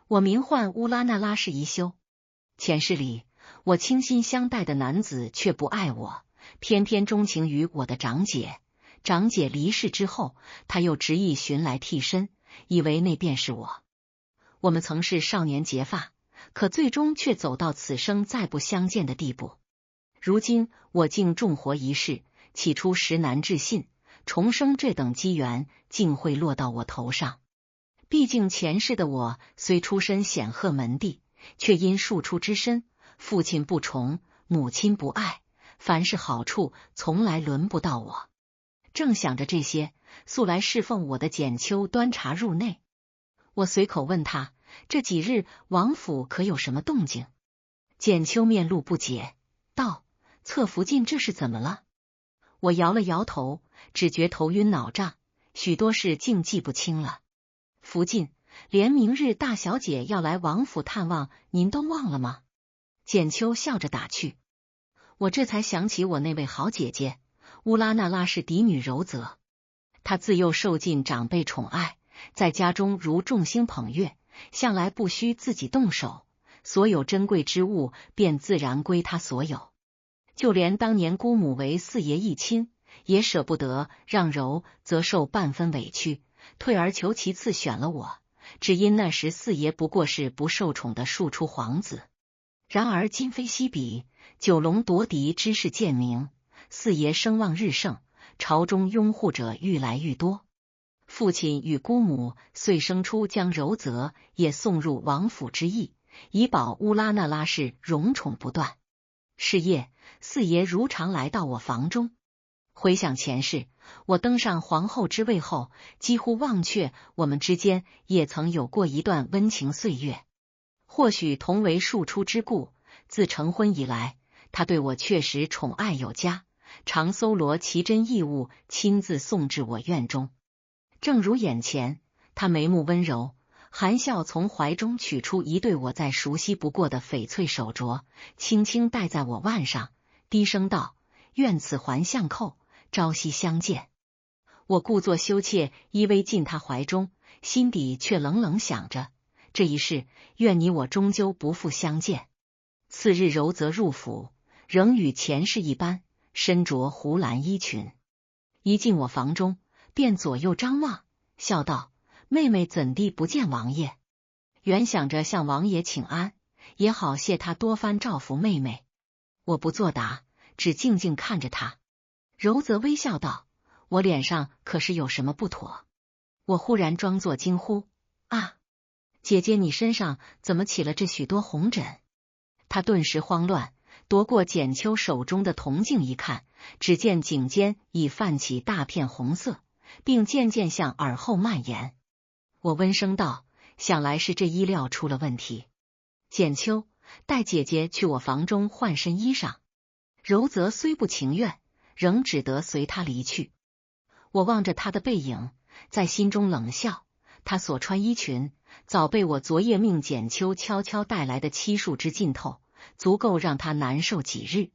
我名唤乌拉那拉氏宜修。前世里，我倾心相待的男子却不爱我，偏偏钟情于我的长姐。长姐离世之后，他又执意寻来替身，以为那便是我。我们曾是少年结发，可最终却走到此生再不相见的地步。如今我竟重活一世，起初实难置信，重生这等机缘竟会落到我头上。毕竟前世的我虽出身显赫门第，却因庶出之身，父亲不宠，母亲不爱，凡是好处从来轮不到我。正想着这些，素来侍奉我的简秋端茶入内。我随口问他，这几日王府可有什么动静？简秋面露不解，道：侧福晋这是怎么了？我摇了摇头，只觉头晕脑胀，许多事竟记不清了。福晋，连明日大小姐要来王府探望，您都忘了吗？简秋笑着打趣。我这才想起我那位好姐姐乌拉那拉是嫡女柔泽，她自幼受尽长辈宠爱，在家中如众星捧月，向来不需自己动手，所有珍贵之物便自然归她所有。就连当年姑母为四爷一亲，也舍不得让柔则受半分委屈，退而求其次选了我，只因那时四爷不过是不受宠的庶出皇子。然而今非昔比，九龙夺嫡之势渐明，四爷声望日盛，朝中拥护者愈来愈多。父亲与姑母遂生出将柔泽也送入王府之意，以保乌拉那拉氏荣宠不断。是夜，四爷如常来到我房中。回想前世，我登上皇后之位后，几乎忘却我们之间也曾有过一段温情岁月。或许同为庶出之故，自成婚以来，他对我确实宠爱有加，常搜罗奇珍异物，亲自送至我院中。正如眼前，他眉目温柔，含笑从怀中取出一对我再熟悉不过的翡翠手镯，轻轻戴在我腕上，低声道：愿此还相扣，朝夕相见。我故作羞怯，依偎进他怀中，心底却冷冷想着，这一世愿你我终究不复相见。次日柔则入府，仍与前世一般，身着湖蓝衣裙。一进我房中，便左右张望，笑道：妹妹怎地不见王爷？原想着向王爷请安，也好谢他多番照拂妹妹。我不作答，只静静看着他。柔则微笑道：我脸上可是有什么不妥？我忽然装作惊呼：啊，姐姐你身上怎么起了这许多红疹？他顿时慌乱，夺过简秋手中的铜镜一看，只见颈间已泛起大片红色，并渐渐向耳后蔓延。我温声道：想来是这衣料出了问题。简秋，带姐姐去我房中换身衣裳。柔则虽不情愿，仍只得随他离去。我望着他的背影，在心中冷笑，他所穿衣裙早被我昨夜命简秋悄悄带来的漆树之浸透，足够让他难受几日。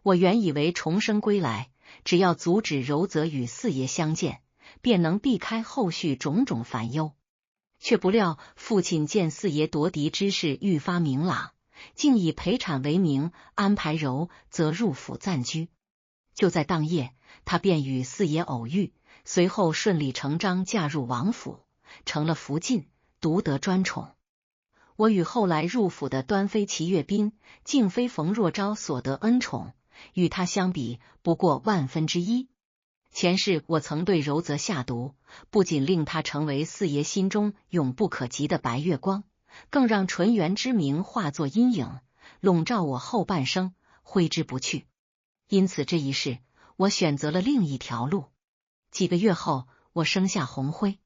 我原以为重生归来，只要阻止柔则与四爷相见，便能避开后续种种烦忧。却不料父亲见四爷夺嫡之事愈发明朗，竟以陪产为名安排柔则入府暂居。就在当夜，他便与四爷偶遇，随后顺理成章嫁入王府，成了福晋，独得专宠。我与后来入府的端妃齐月斌，竟非冯若昭所得恩宠，与他相比不过万分之一。前世我曾对柔则下毒，不仅令他成为四爷心中永不可及的白月光，更让纯元之名化作阴影，笼罩我后半生，挥之不去。因此这一世，我选择了另一条路。几个月后，我生下红辉。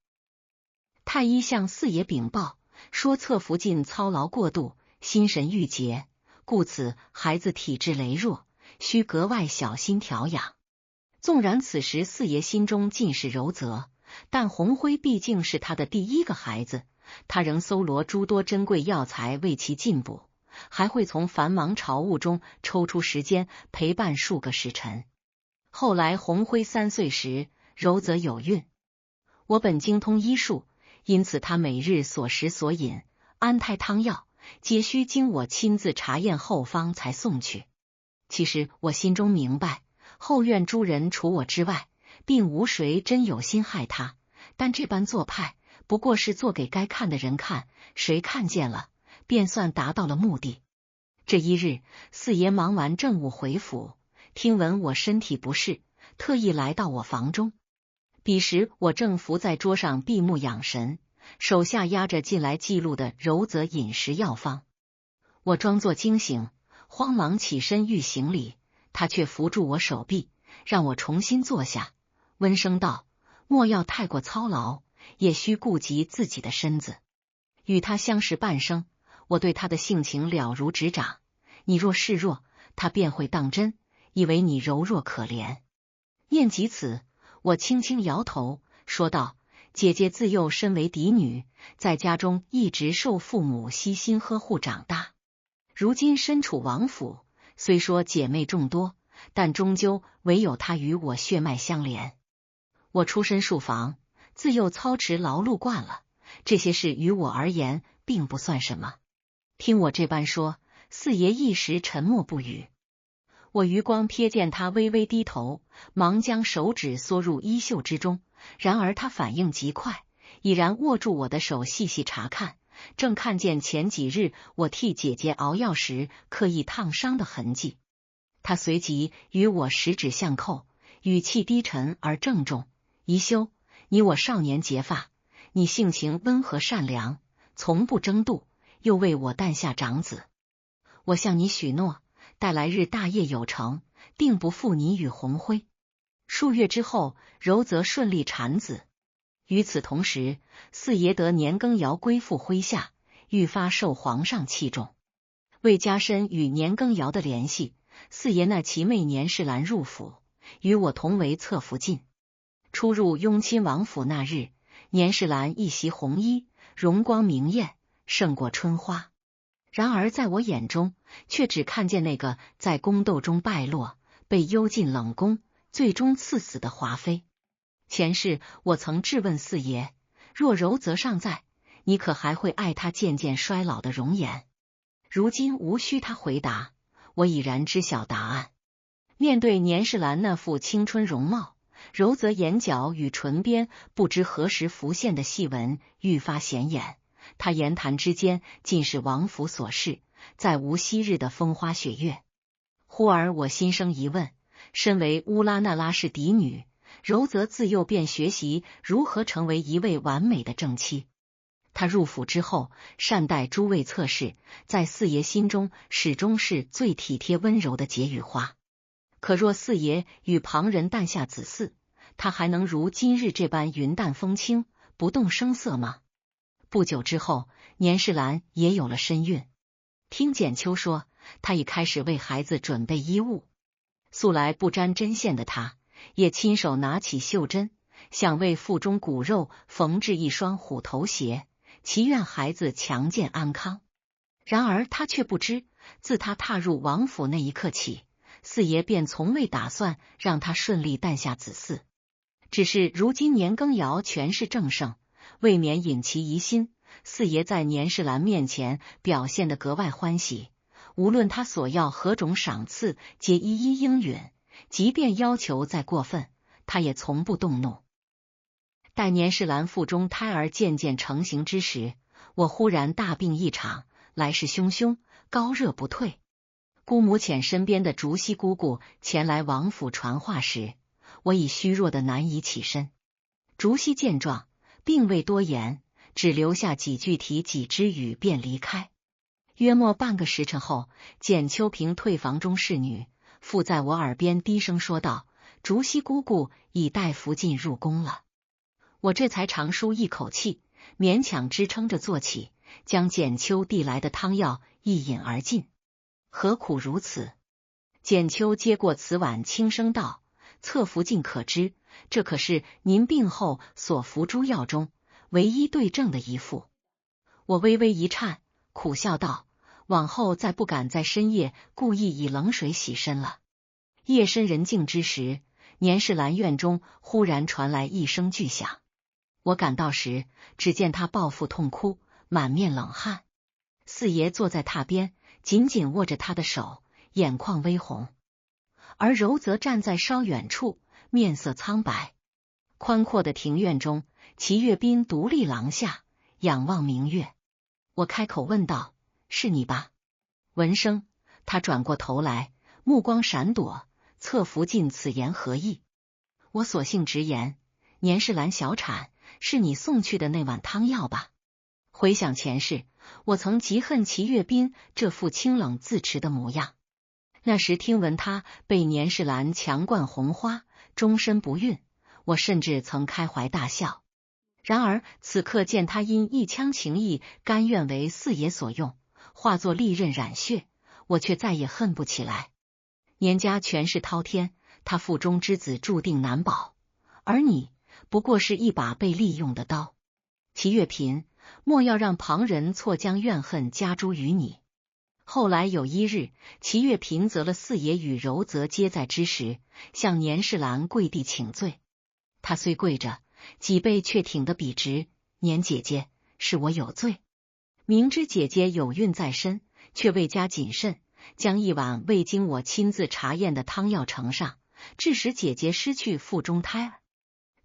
太医向四爷禀报说，侧福晋操劳过度，心神郁结，故此孩子体质羸弱，需格外小心调养。纵然此时四爷心中尽是柔则，但红辉毕竟是他的第一个孩子，他仍搜罗诸多珍贵药材为其进补，还会从繁忙朝务中抽出时间陪伴数个时辰。后来红辉3岁时，柔则有孕。我本精通医术，因此他每日所食所饮，安胎汤药皆需经我亲自查验后方才送去。其实我心中明白，后院诸人除我之外，并无谁真有心害他，但这般做派，不过是做给该看的人看，谁看见了，便算达到了目的。这一日，四爷忙完政务回府，听闻我身体不适，特意来到我房中。彼时我正伏在桌上闭目养神，手下压着近来记录的柔泽饮食药方。我装作惊醒，慌忙起身欲行礼，他却扶住我手臂，让我重新坐下，温声道：莫要太过操劳，也需顾及自己的身子。与他相识半生，我对他的性情了如指掌，你若示弱，他便会当真，以为你柔弱可怜。念及此，我轻轻摇头，说道：姐姐自幼身为嫡女，在家中一直受父母悉心呵护长大，如今身处王府，虽说姐妹众多，但终究唯有她与我血脉相连。我出身庶房，自幼操持劳碌惯了，这些事于我而言并不算什么。听我这般说，四爷一时沉默不语。我余光瞥见他微微低头，忙将手指缩入衣袖之中，然而他反应极快，已然握住我的手细细查看，正看见前几日我替姐姐熬药时刻意烫伤的痕迹。他随即与我十指相扣，语气低沉而郑重：宜修，你我少年结发，你性情温和善良，从不争妒，又为我诞下长子。我向你许诺，待来日大业有成，定不负你与鸿辉。数月之后，柔则顺利产子。与此同时，四爷得年羹尧归附麾下，愈发受皇上器重。为加深与年羹尧的联系，四爷那其妹年世兰入府，与我同为侧福晋。出入雍亲王府那日，年世兰一袭红衣，容光明艳，胜过春花。然而在我眼中，却只看见那个在宫斗中败落，被幽禁冷宫，最终赐死的华妃。前世我曾质问四爷，若柔则尚在，你可还会爱她渐渐衰老的容颜？如今无需他回答，我已然知晓答案。面对年世兰那副青春容貌，柔则眼角与唇边不知何时浮现的细纹愈发显眼。他言谈之间尽是王府琐事，再无昔日的风花雪月。忽而我心生疑问，身为乌拉那拉氏嫡女，柔则自幼便学习如何成为一位完美的正妻。她入府之后，善待诸位侧室，在四爷心中始终是最体贴温柔的解语花。可若四爷与旁人诞下子嗣，她还能如今日这般云淡风轻，不动声色吗？不久之后，年世兰也有了身孕。听简秋说，她已开始为孩子准备衣物。素来不沾针线的她，也亲手拿起绣针，想为腹中骨肉缝制一双虎头鞋，祈愿孩子强健安康。然而她却不知，自她踏入王府那一刻起，四爷便从未打算让她顺利诞下子嗣。只是如今年羹尧权势正盛，未免引其疑心，四爷在年世兰面前表现得格外欢喜，无论他所要何种赏赐，皆一一应允，即便要求再过分，他也从不动怒。待年世兰腹中胎儿渐渐成形之时，我忽然大病一场，来势汹汹，高热不退。姑母遣身边的竹溪姑姑前来王府传话时，我已虚弱的难以起身。竹溪见状，并未多言，只留下几句提己之语便离开。约莫半个时辰后，简秋萍退房中侍女附在我耳边低声说道：竹溪姑姑已带福晋入宫了。我这才长舒一口气，勉强支撑着坐起，将简秋递来的汤药一饮而尽。何苦如此？简秋接过瓷碗，轻声道：侧福晋可知，这可是您病后所服诸药中唯一对症的一副。我微微一颤，苦笑道：往后再不敢在深夜故意以冷水洗身了。夜深人静之时，年世兰院中忽然传来一声巨响。我赶到时，只见她抱腹痛哭，满面冷汗。四爷坐在榻边，紧紧握着他的手，眼眶微红，而柔则站在稍远处，面色苍白。宽阔的庭院中，齐岳斌独立廊下，仰望明月。我开口问道：“是你吧？”闻声，他转过头来，目光闪躲，侧福晋此言何意？我索性直言：“年世兰小产，是你送去的那碗汤药吧？”回想前世，我曾极恨齐岳斌这副清冷自持的模样。那时听闻他被年世兰强灌红花，终身不孕，我甚至曾开怀大笑。然而此刻见他因一腔情义甘愿为四爷所用，化作利刃染血，我却再也恨不起来。年家权势滔天，他腹中之子注定难保，而你不过是一把被利用的刀。齐岳嫔，莫要让旁人错将怨恨加诸于你。后来有一日，齐岳嫔择了四爷与柔则皆在之时，向年世兰跪地请罪。他虽跪着，脊背却挺得笔直：“年姐姐，是我有罪。明知姐姐有孕在身，却未加谨慎，将一碗未经我亲自查验的汤药呈上，致使姐姐失去腹中胎儿。”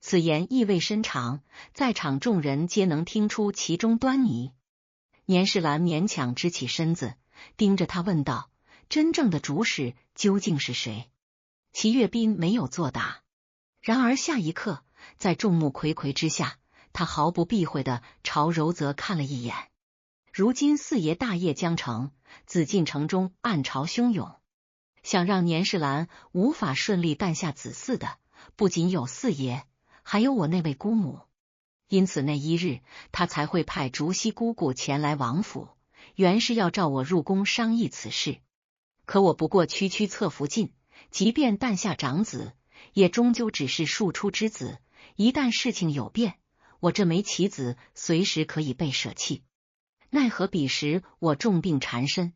此言意味深长，在场众人皆能听出其中端倪。年世兰勉强支起身子，盯着他问道：“真正的主使究竟是谁？”齐岳斌没有作答。然而下一刻，在众目睽睽之下，他毫不避讳地朝柔则看了一眼。如今四爷大业将成，紫禁城中暗潮汹涌，想让年世兰无法顺利诞下子嗣的，不仅有四爷，还有我那位姑母。因此那一日，他才会派竹溪姑姑前来王府，原是要召我入宫商议此事。可我不过区区侧福晋，即便诞下长子，也终究只是庶出之子，一旦事情有变，我这枚棋子随时可以被舍弃。奈何彼时我重病缠身，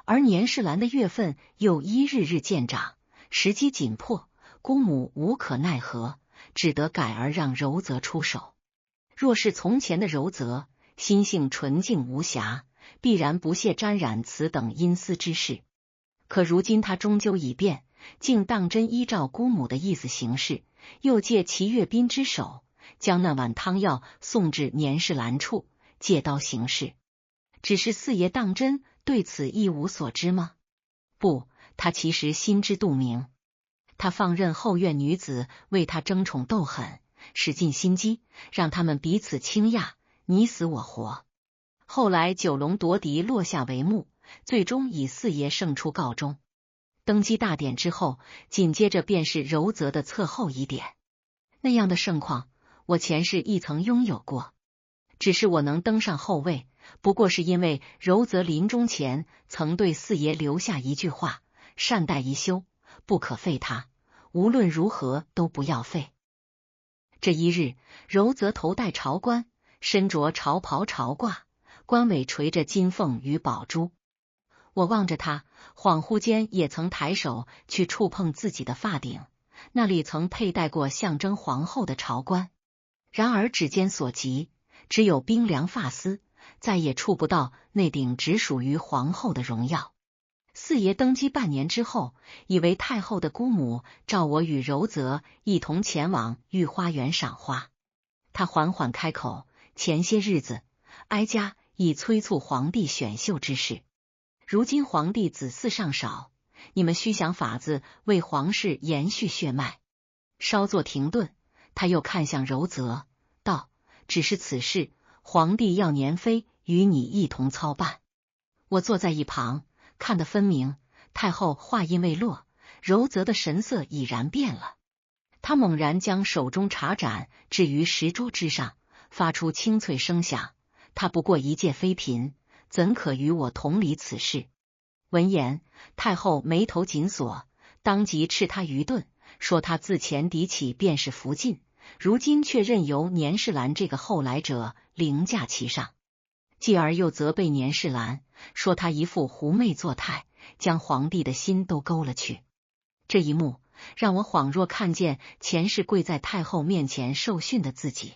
而年世兰的月份又一日日渐长，时机紧迫，姑母无可奈何，只得改而让柔则出手。若是从前的柔则，心性纯净无瑕，必然不屑沾染此等阴私之事。可如今他终究已变，竟当真依照姑母的意思行事，又借齐岳斌之手，将那碗汤药送至年世兰处，借刀行事。只是四爷当真对此一无所知吗？不，他其实心知肚明。他放任后院女子为他争宠斗狠，使尽心机，让他们彼此倾轧，你死我活。后来九龙夺嫡落下帷幕，最终以四爷胜出告终。登基大典之后，紧接着便是柔则的侧后仪典。那样的盛况，我前世亦曾拥有过。只是我能登上后位，不过是因为柔则临终前曾对四爷留下一句话：善待宜修，不可废他，无论如何都不要废。这一日，柔则头戴朝冠，身着朝袍朝褂，冠尾垂着金凤与宝珠。我望着他，恍惚间也曾抬手去触碰自己的发顶，那里曾佩戴过象征皇后的朝冠。然而指尖所及，只有冰凉发丝，再也触不到那顶只属于皇后的荣耀。四爷登基半年之后，以为太后的姑母召我与柔则一同前往御花园赏花。他缓缓开口：前些日子，哀家已催促皇帝选秀之事。如今皇帝子嗣尚少，你们须想法子为皇室延续血脉。稍作停顿，他又看向柔则，道：只是此事，皇帝要年妃与你一同操办。我坐在一旁，看得分明。太后话音未落，柔则的神色已然变了。他猛然将手中茶盏置于石桌之上，发出清脆声响。他不过一介妃嫔，怎可与我同理此事？闻言，太后眉头紧锁，当即斥他愚钝，说他自前嫡起便是福晋，如今却任由年世兰这个后来者凌驾其上。继而又责备年世兰，说他一副狐媚作态，将皇帝的心都勾了去。这一幕让我恍若看见前世跪在太后面前受训的自己。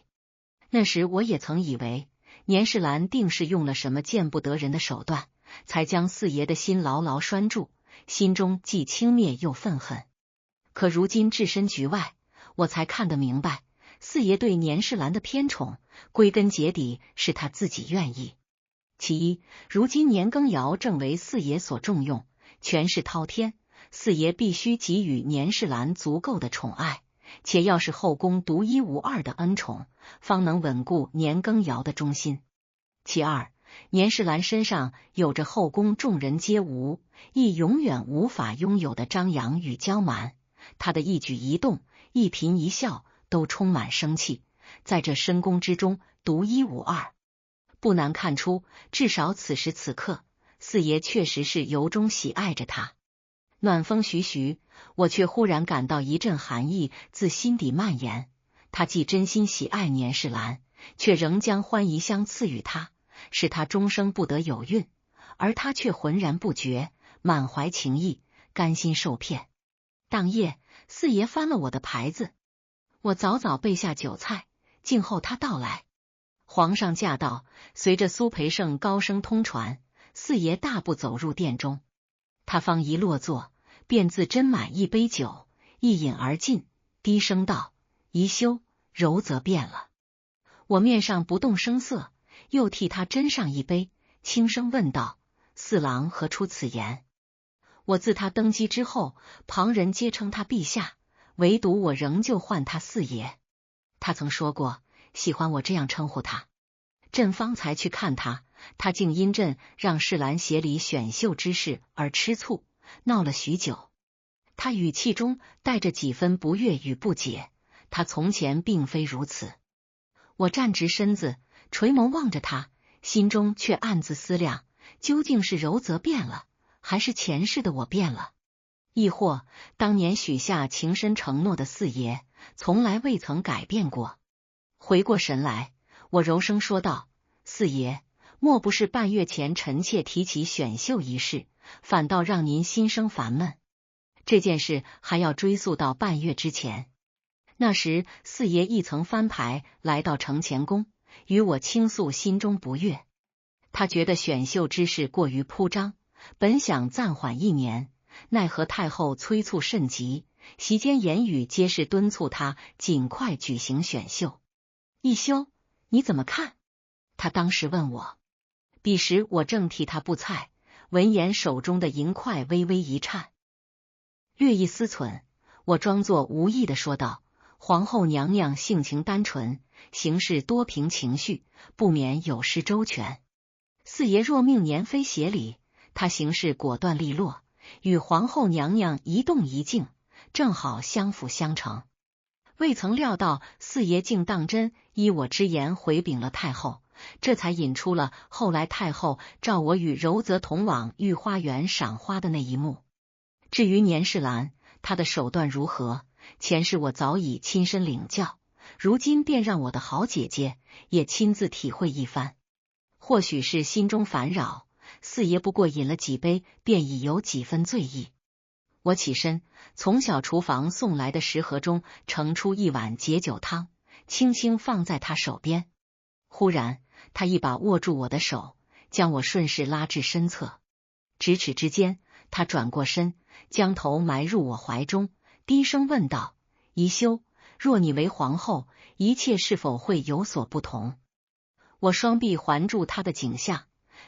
那时我也曾以为年世兰定是用了什么见不得人的手段，才将四爷的心牢牢拴住，心中既轻蔑又愤恨。可如今置身局外，我才看得明白，四爷对年世兰的偏宠，归根结底是他自己愿意。其一，如今年羹尧正为四爷所重用，权势滔天，四爷必须给予年世兰足够的宠爱，且要是后宫独一无二的恩宠，方能稳固年羹尧的忠心。其二，年世兰身上有着后宫众人皆无，亦永远无法拥有的张扬与骄蛮，他的一举一动、一颦一笑都充满生气，在这深宫之中独一无二。不难看出，至少此时此刻，四爷确实是由衷喜爱着他。暖风徐徐，我却忽然感到一阵寒意自心底蔓延。他既真心喜爱年世兰，却仍将欢宜相赐予他，使他终生不得有孕，而他却浑然不觉，满怀情意，甘心受骗。当夜，四爷翻了我的牌子，我早早备下酒菜，静候他到来。皇上驾到，随着苏培盛高声通传，四爷大步走入殿中。他方一落座，便自斟满一杯酒，一饮而尽，低声道：“宜修，柔则变了。”我面上不动声色，又替他斟上一杯，轻声问道：“四郎何出此言？”我自他登基之后，旁人皆称他陛下，唯独我仍旧唤他四爷。他曾说过喜欢我这样称呼他。朕方才去看他，他竟因朕让世兰协理选秀之事而吃醋，闹了许久。他语气中带着几分不悦与不解，他从前并非如此。我站直身子，垂眸望着他，心中却暗自思量，究竟是柔则变了，还是前世的我变了？亦或当年许下情深承诺的四爷，从来未曾改变过？回过神来，我柔声说道：“四爷，莫不是半月前臣妾提起选秀一事，反倒让您心生烦闷？这件事还要追溯到半月之前。那时四爷亦曾翻牌来到承乾宫，与我倾诉心中不悦。他觉得选秀之事过于铺张，本想暂缓1年，奈何太后催促甚急，席间言语皆是敦促他尽快举行选秀。宜修，你怎么看？”他当时问我。彼时我正替他布菜，闻言手中的银筷微微一颤。略一思忖，我装作无意的说道：“皇后娘娘性情单纯，行事多凭情绪，不免有失周全。四爷若命年妃协理，他行事果断利落，与皇后娘娘一动一静，正好相辅相成。未曾料到四爷竟当真依我之言回禀了太后，这才引出了后来太后召我与柔则同往御花园赏花的那一幕。至于年世兰，她的手段如何，前世我早已亲身领教，如今便让我的好姐姐也亲自体会一番。或许是心中烦扰，四爷不过饮了几杯，便已有几分醉意。我起身，从小厨房送来的食盒中盛出一碗解酒汤，轻轻放在他手边。忽然，他一把握住我的手，将我顺势拉至身侧。咫尺之间，他转过身，将头埋入我怀中，低声问道：“宜修，若你为皇后，一切是否会有所不同？”我双臂环住他的颈项，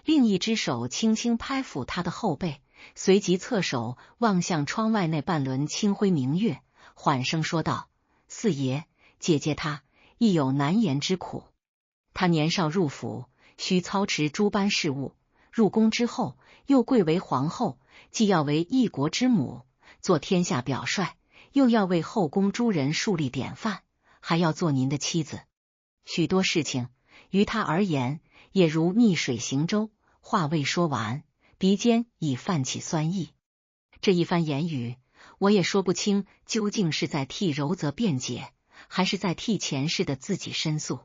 另一只手轻轻拍抚他的后背，随即侧手望向窗外那半轮清辉明月，缓声说道：“四爷，姐姐她亦有难言之苦。她年少入府，需操持诸般事务，入宫之后又贵为皇后，既要为一国之母，做天下表率，又要为后宫诸人树立典范，还要做您的妻子。许多事情于她而言，也如逆水行舟。”话未说完，鼻尖已泛起酸意。这一番言语，我也说不清究竟是在替柔则辩解，还是在替前世的自己申诉。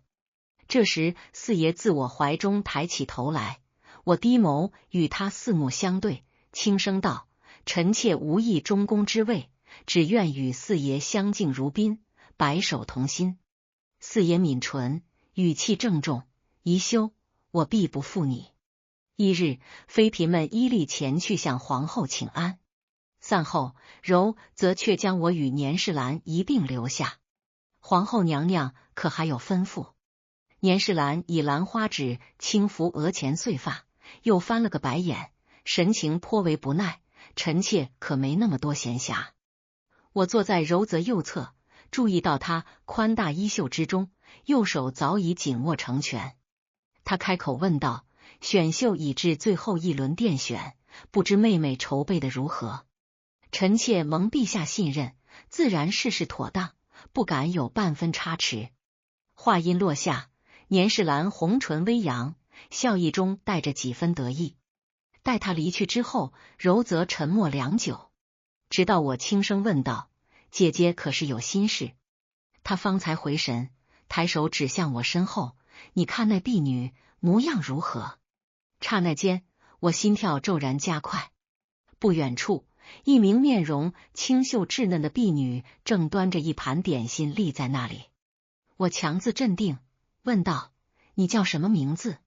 这时四爷自我怀中抬起头来，我低眸与他四目相对，轻声道：“臣妾无意中宫之位，只愿与四爷相敬如宾，白首同心。”四爷抿唇，语气郑重：“宜修，我必不负你。一日，妃嫔们依例前去向皇后请安。散后，柔则却将我与年世兰一并留下。皇后娘娘可还有吩咐？年世兰以兰花指轻拂额前碎发，又翻了个白眼，神情颇为不耐。臣妾可没那么多闲暇。我坐在柔则右侧，注意到她宽大衣袖之中，右手早已紧握成拳。她开口问道：“选秀已至最后一轮殿选，不知妹妹筹备的如何？”臣妾蒙陛下信任，自然事事妥当，不敢有半分差池。话音落下，年世兰红唇微扬，笑意中带着几分得意。待他离去之后，柔则沉默良久，直到我轻声问道：“姐姐可是有心事？”他方才回神，抬手指向我身后：“你看那婢女模样如何？”刹那间，我心跳骤然加快。不远处，一名面容清秀稚嫩的婢女正端着一盘点心立在那里。我强自镇定，问道：“你叫什么名字？”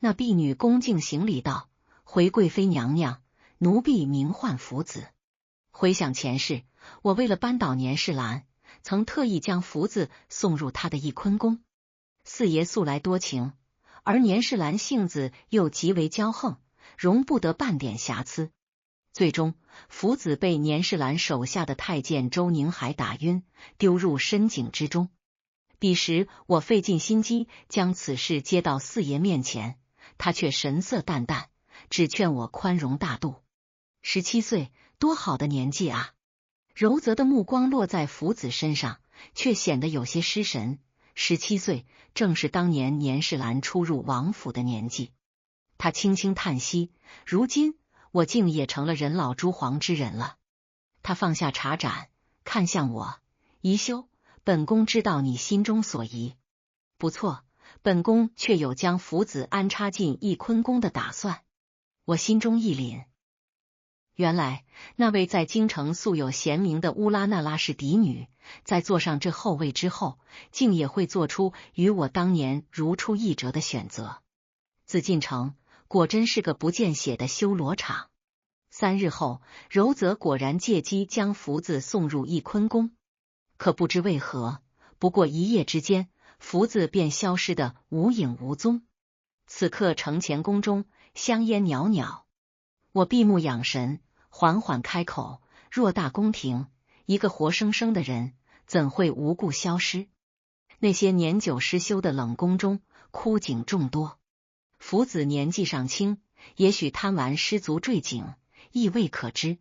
那婢女恭敬行礼道：“回贵妃娘娘，奴婢名唤福子。”回想前世，我为了扳倒年世兰，曾特意将福子送入他的翊坤宫。四爷素来多情，而年世兰性子又极为骄横，容不得半点瑕疵。最终，福子被年世兰手下的太监周宁海打晕，丢入深井之中。彼时我费尽心机将此事接到四爷面前，他却神色淡淡，只劝我宽容大度。17岁，多好的年纪啊！柔泽的目光落在福子身上，却显得有些失神。17岁，正是当年年世兰初入王府的年纪。他轻轻叹息，如今我竟也成了人老珠黄之人了。他放下茶盏，看向我：“宜修，本宫知道你心中所疑。不错，本宫却有将福子安插进翊坤宫的打算。”我心中一凛，原来那位在京城素有贤名的乌拉那拉氏嫡女，在坐上这后位之后，竟也会做出与我当年如出一辙的选择。紫禁城果真是个不见血的修罗场。3日后，柔则果然借机将福子送入翊坤宫，可不知为何，不过一夜之间，福子便消失得无影无踪。此刻承乾宫中香烟袅袅，我闭目养神，缓缓开口：“偌大宫廷，一个活生生的人，怎会无故消失？”那些年久失修的冷宫中，枯井众多。福子年纪尚轻，也许贪玩失足坠井，亦未可知。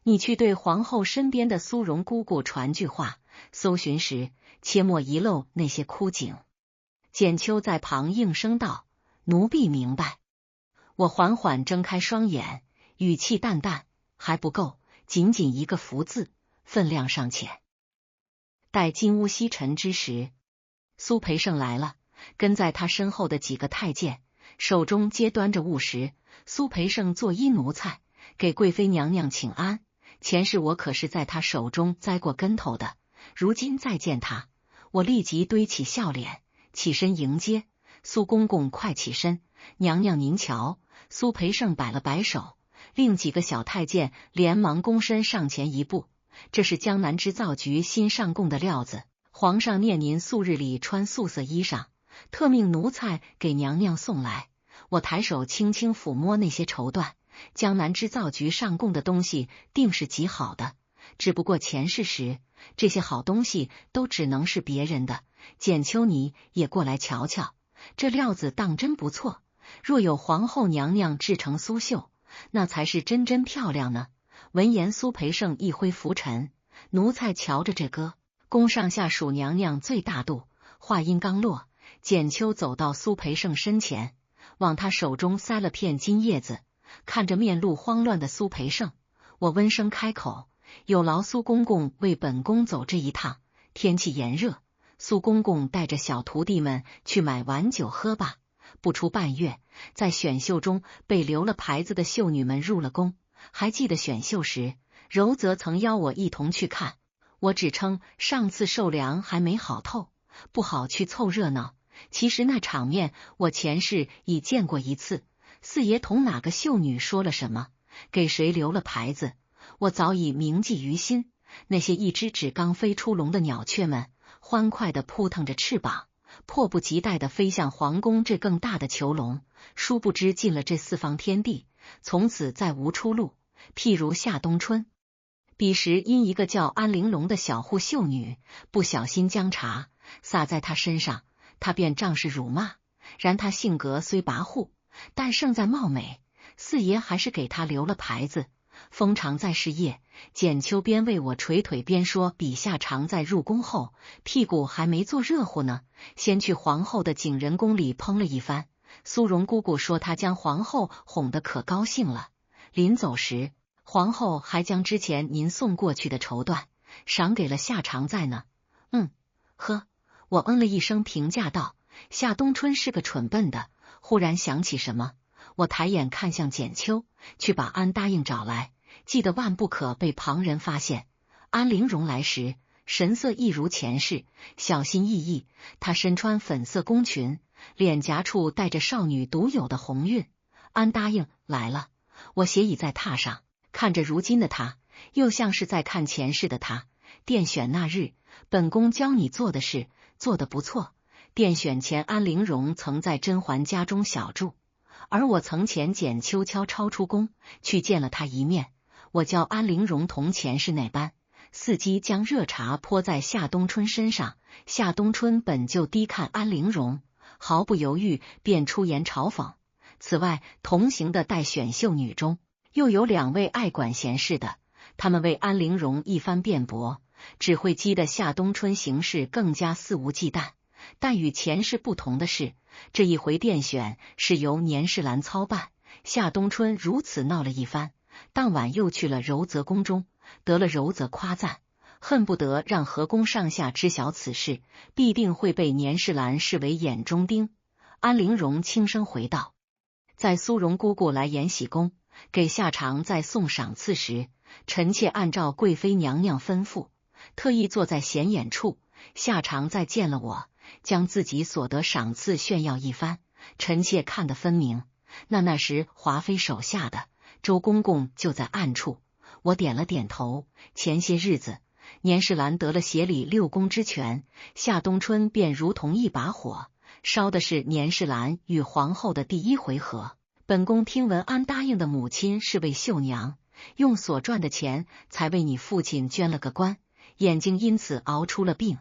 你去对皇后身边的苏荣姑姑传句话，搜寻时切莫遗漏那些枯井。简秋在旁应声道：“奴婢明白。”我缓缓睁开双眼，语气淡淡：“还不够，仅仅一个福字，分量尚浅。”待金乌西沉之时，苏培盛来了，跟在他身后的几个太监手中皆端着物食。苏培盛作揖奴才，给贵妃娘娘请安。前世我可是在他手中栽过跟头的，如今再见他，我立即堆起笑脸，起身迎接。苏公公快起身，娘娘您瞧。苏培盛摆了摆手，另几个小太监连忙躬身上前一步：“这是江南织造局新上贡的料子，皇上念您素日里穿素色衣裳，特命奴才给娘娘送来。”我抬手轻轻抚摸那些绸缎，江南织造局上贡的东西定是极好的，只不过前世时这些好东西都只能是别人的。简秋你也过来瞧瞧，这料子当真不错，若有皇后娘娘制成苏绣，那才是真真漂亮呢。闻言，苏培盛一挥拂尘：“奴才瞧着这歌，宫上下属娘娘最大度。”话音刚落，简秋走到苏培盛身前，往他手中塞了片金叶子。看着面露慌乱的苏培盛，我温声开口：“有劳苏公公为本宫走这一趟，天气炎热，苏公公带着小徒弟们去买碗酒喝吧。”不出半月，在选秀中被留了牌子的秀女们入了宫。还记得选秀时，柔则曾邀我一同去看，我只称上次受凉还没好透，不好去凑热闹，其实那场面我前世已见过一次，四爷同哪个秀女说了什么，给谁留了牌子，我早已铭记于心。那些一只只刚飞出笼的鸟雀们，欢快地扑腾着翅膀，迫不及待地飞向皇宫这更大的囚笼。殊不知进了这四方天地，从此再无出路。譬如夏冬春，彼时因一个叫安玲珑的小户秀女不小心将茶洒在他身上，他便仗势辱骂。然他性格虽跋扈，但胜在貌美，四爷还是给他留了牌子。封常在是夜，简秋边为我捶腿边说，笔下常在入宫后，屁股还没坐热乎呢，先去皇后的景仁宫里烹了一番。苏荣姑姑说她将皇后哄得可高兴了，临走时皇后还将之前您送过去的绸缎赏给了夏常在呢。呵，我了一声评价道，夏冬春是个蠢笨的。忽然想起什么，我抬眼看向简秋，去把安答应找来，记得万不可被旁人发现。安陵容来时神色一如前世，小心翼翼。她身穿粉色宫裙，脸颊处带着少女独有的红晕。安答应来了，我斜倚在榻上，看着如今的她，又像是在看前世的她。殿选那日，本宫教你做的事做得不错。殿选前，安陵容曾在甄嬛家中小住，而我曾遣简秋悄抄出宫去见了她一面。我教安陵容同前世那般，伺机将热茶泼在夏冬春身上。夏冬春本就低看安陵容，毫不犹豫便出言嘲讽。此外，同行的待选秀女中又有2位爱管闲事的，他们为安陵容一番辩驳，只会激得夏冬春行事更加肆无忌惮。但与前世不同的是，这一回殿选是由年世兰操办。夏冬春如此闹了一番，当晚又去了柔泽宫中，得了柔泽夸赞，恨不得让河宫上下知晓此事，必定会被年世兰视为眼中钉。安陵容轻声回道，在苏荣姑姑来延禧宫给夏常在送赏赐时，臣妾按照贵妃娘娘吩咐，特意坐在显眼处。夏常在见了我，将自己所得赏赐炫耀一番，臣妾看得分明。那时华妃手下的周公公就在暗处。我点了点头。前些日子，年世兰得了协理6宫之权，夏冬春便如同一把火，烧的是年世兰与皇后的第1回合。本宫听闻安答应的母亲是位绣娘，用所赚的钱才为你父亲捐了个官，眼睛因此熬出了病。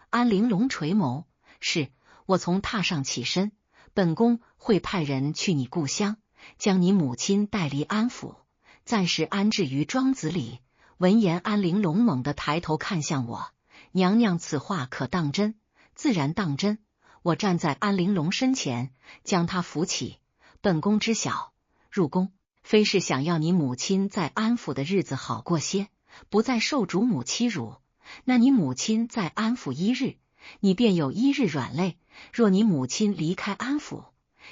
安陵容垂眸，是。我从榻上起身，本宫会派人去你故乡，将你母亲带离安府，暂时安置于庄子里。闻言，安陵容猛地抬头看向我，娘娘此话可当真？自然当真。我站在安陵容身前，将她扶起。本宫知晓，入宫非是想要你母亲在安府的日子好过些，不再受主母欺辱。那你母亲在安府1日，你便有1日软肋；若你母亲离开安府，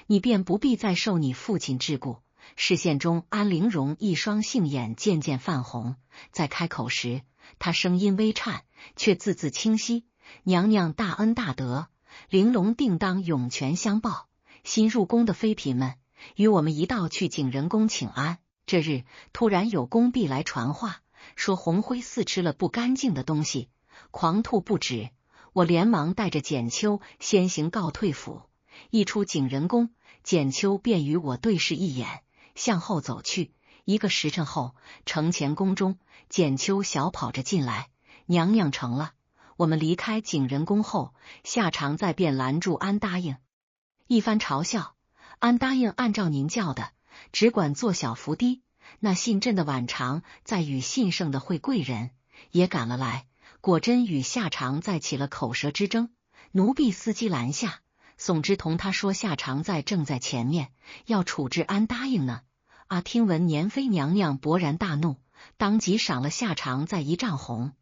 你便不必再受你父亲桎梏。视线中，安陵容一双杏眼渐渐泛红，在开口时，她声音微颤，却字字清晰。娘娘大恩大德，玲珑定当涌泉相报。新入宫的妃嫔们与我们一道去景仁宫请安。这日突然有宫婢来传话，说红辉寺吃了不干净的东西，狂吐不止。我连忙带着简秋先行告退府。一出景仁宫，简秋便与我对视一眼，向后走去。1个时辰后，承乾宫中，简秋小跑着进来，娘娘成了。我们离开景仁宫后，夏常在便拦住安答应，一番嘲笑。安答应按照您叫的，只管做小伏低。那信朕的晚常在与信圣的惠贵人也赶了来，果真与夏常在起了口舌之争。奴婢伺机拦下，总之同他说夏常在正在前面，要处置安答应呢。听闻年妃娘娘勃然大怒，当即赏了夏常在1丈红。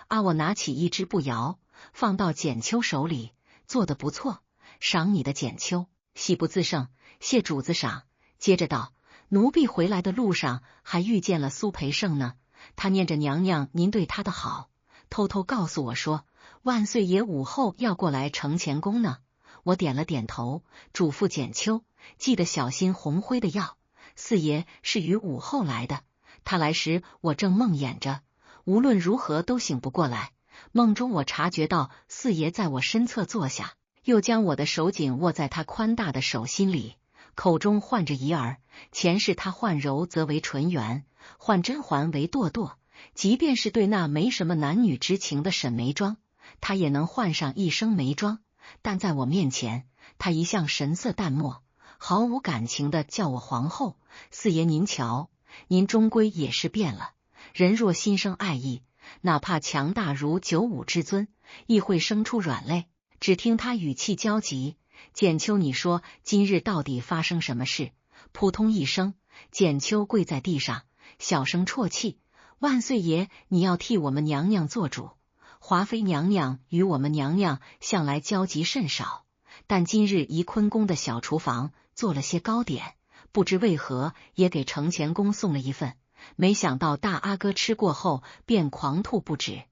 我拿起一只步摇，放到简秋手里，做得不错，赏你的简秋，喜不自胜，谢主子赏。接着道，奴婢回来的路上还遇见了苏培盛呢，他念着娘娘您对他的好，偷偷告诉我说万岁爷午后要过来承乾宫呢。我点了点头，嘱咐简秋记得小心红灰的药。四爷是于午后来的，他来时我正梦魇着，无论如何都醒不过来。梦中我察觉到四爷在我身侧坐下，又将我的手紧握在他宽大的手心里，口中唤着怡儿。前世他唤柔则为纯元，唤甄嬛为堕堕，即便是对那没什么男女之情的沈眉庄，他也能唤上一声眉庄。但在我面前，他一向神色淡漠，毫无感情的叫我皇后。四爷您瞧，您终归也是变了。人若心生爱意，哪怕强大如95之尊，亦会生出软肋。只听他语气焦急：简秋，你说今日到底发生什么事？扑通一声，简秋跪在地上，小声啜泣：万岁爷，你要替我们娘娘做主。华妃娘娘与我们娘娘向来交集甚少，但今日怡坤宫的小厨房做了些糕点，不知为何也给承乾宫送了一份，没想到大阿哥吃过后便狂吐不止。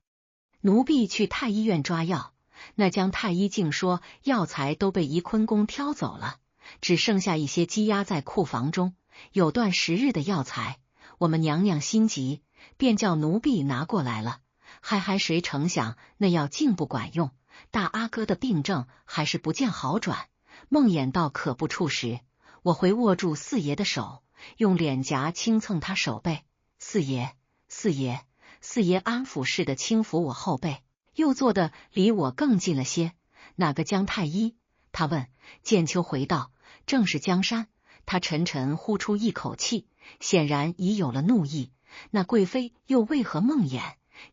奴婢去太医院抓药，那江太医竟说药材都被怡坤宫挑走了，只剩下一些积压在库房中，有段时日的药材。我们娘娘心急，便叫奴婢拿过来了。嗨，谁成想那药竟不管用，大阿哥的病症还是不见好转，梦魇到可不触时。我回握住四爷的手，用脸颊轻蹭他手背。四爷，四爷，四爷安抚似的轻抚我后背，又坐得离我更近了些。哪个江太医？他问。简秋回道：正是江山。他沉沉呼出一口气，显然已有了怒意。那贵妃又为何梦魇？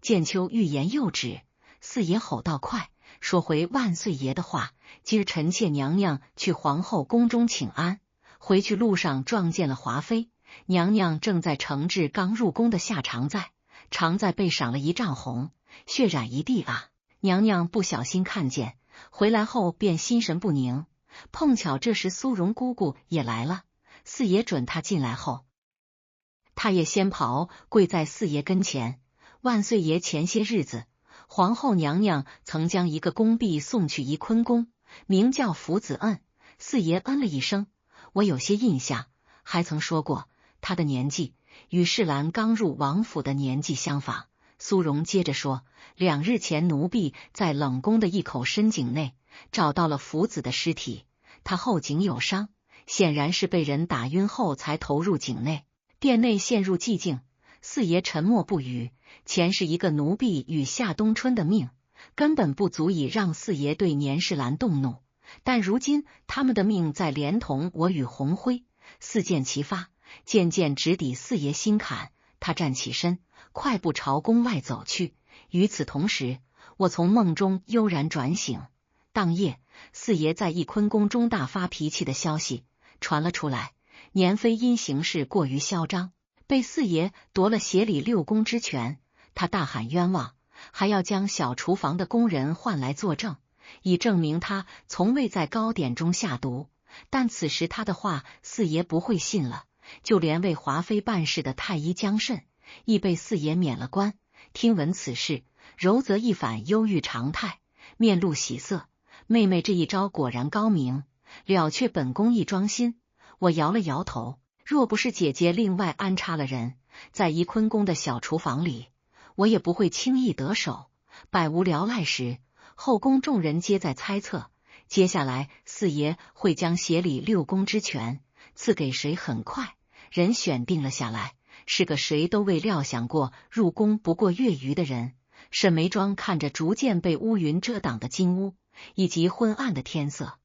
简秋欲言又止，四爷吼道：快说回万岁爷的话，今儿臣妾娘娘去皇后宫中请安，回去路上撞见了华妃娘娘，正在承制刚入宫的下常在，常在被赏了一丈红，血染一地啊！娘娘不小心看见，回来后便心神不宁，碰巧这时苏荣姑姑也来了，四爷准她进来后，她也先袍跪在四爷跟前。万岁爷，前些日子皇后娘娘曾将一个宫婢送去怡坤宫，名叫福子恩。四爷嗯了一声，我有些印象，还曾说过她的年纪与世兰刚入王府的年纪相仿。苏荣接着说，2日前奴婢在冷宫的一口深井内找到了福子的尸体，她后颈有伤，显然是被人打晕后才投入井内。殿内陷入寂静，四爷沉默不语。前是一个奴婢与夏冬春的命，根本不足以让四爷对年世兰动怒，但如今他们的命在连同我与红辉，四箭齐发，渐渐直抵四爷心坎。他站起身，快步朝宫外走去。与此同时，我从梦中悠然转醒。当夜，四爷在怡坤宫中大发脾气的消息传了出来，年妃因行事过于嚣张，被四爷夺了协理6宫之权，他大喊冤枉，还要将小厨房的工人唤来作证，以证明他从未在糕点中下毒。但此时他的话四爷不会信了，就连为华妃办事的太医江慎亦被四爷免了官。听闻此事，柔则一反忧郁常态，面露喜色。妹妹这一招果然高明，了却本宫一桩心。我摇了摇头，若不是姐姐另外安插了人，在怡坤宫的小厨房里，我也不会轻易得手。百无聊赖时，后宫众人皆在猜测，接下来四爷会将协理6宫之权赐给谁。很快，人选定了下来，是个谁都未料想过入宫不过月余的人。沈眉庄看着逐渐被乌云遮挡的金屋以及昏暗的天色，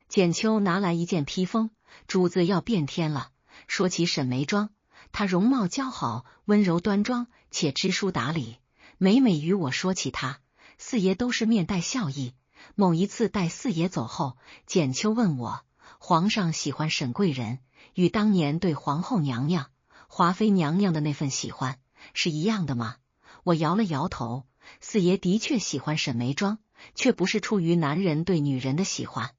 简秋拿来一件披风，主子要变天了。说起沈眉庄，她容貌姣好，温柔端庄，且知书达理。每每与我说起她，四爷都是面带笑意。某一次待四爷走后，简秋问我，皇上喜欢沈贵人，与当年对皇后娘娘、华妃娘娘的那份喜欢是一样的吗？我摇了摇头，四爷的确喜欢沈眉庄，却不是出于男人对女人的喜欢，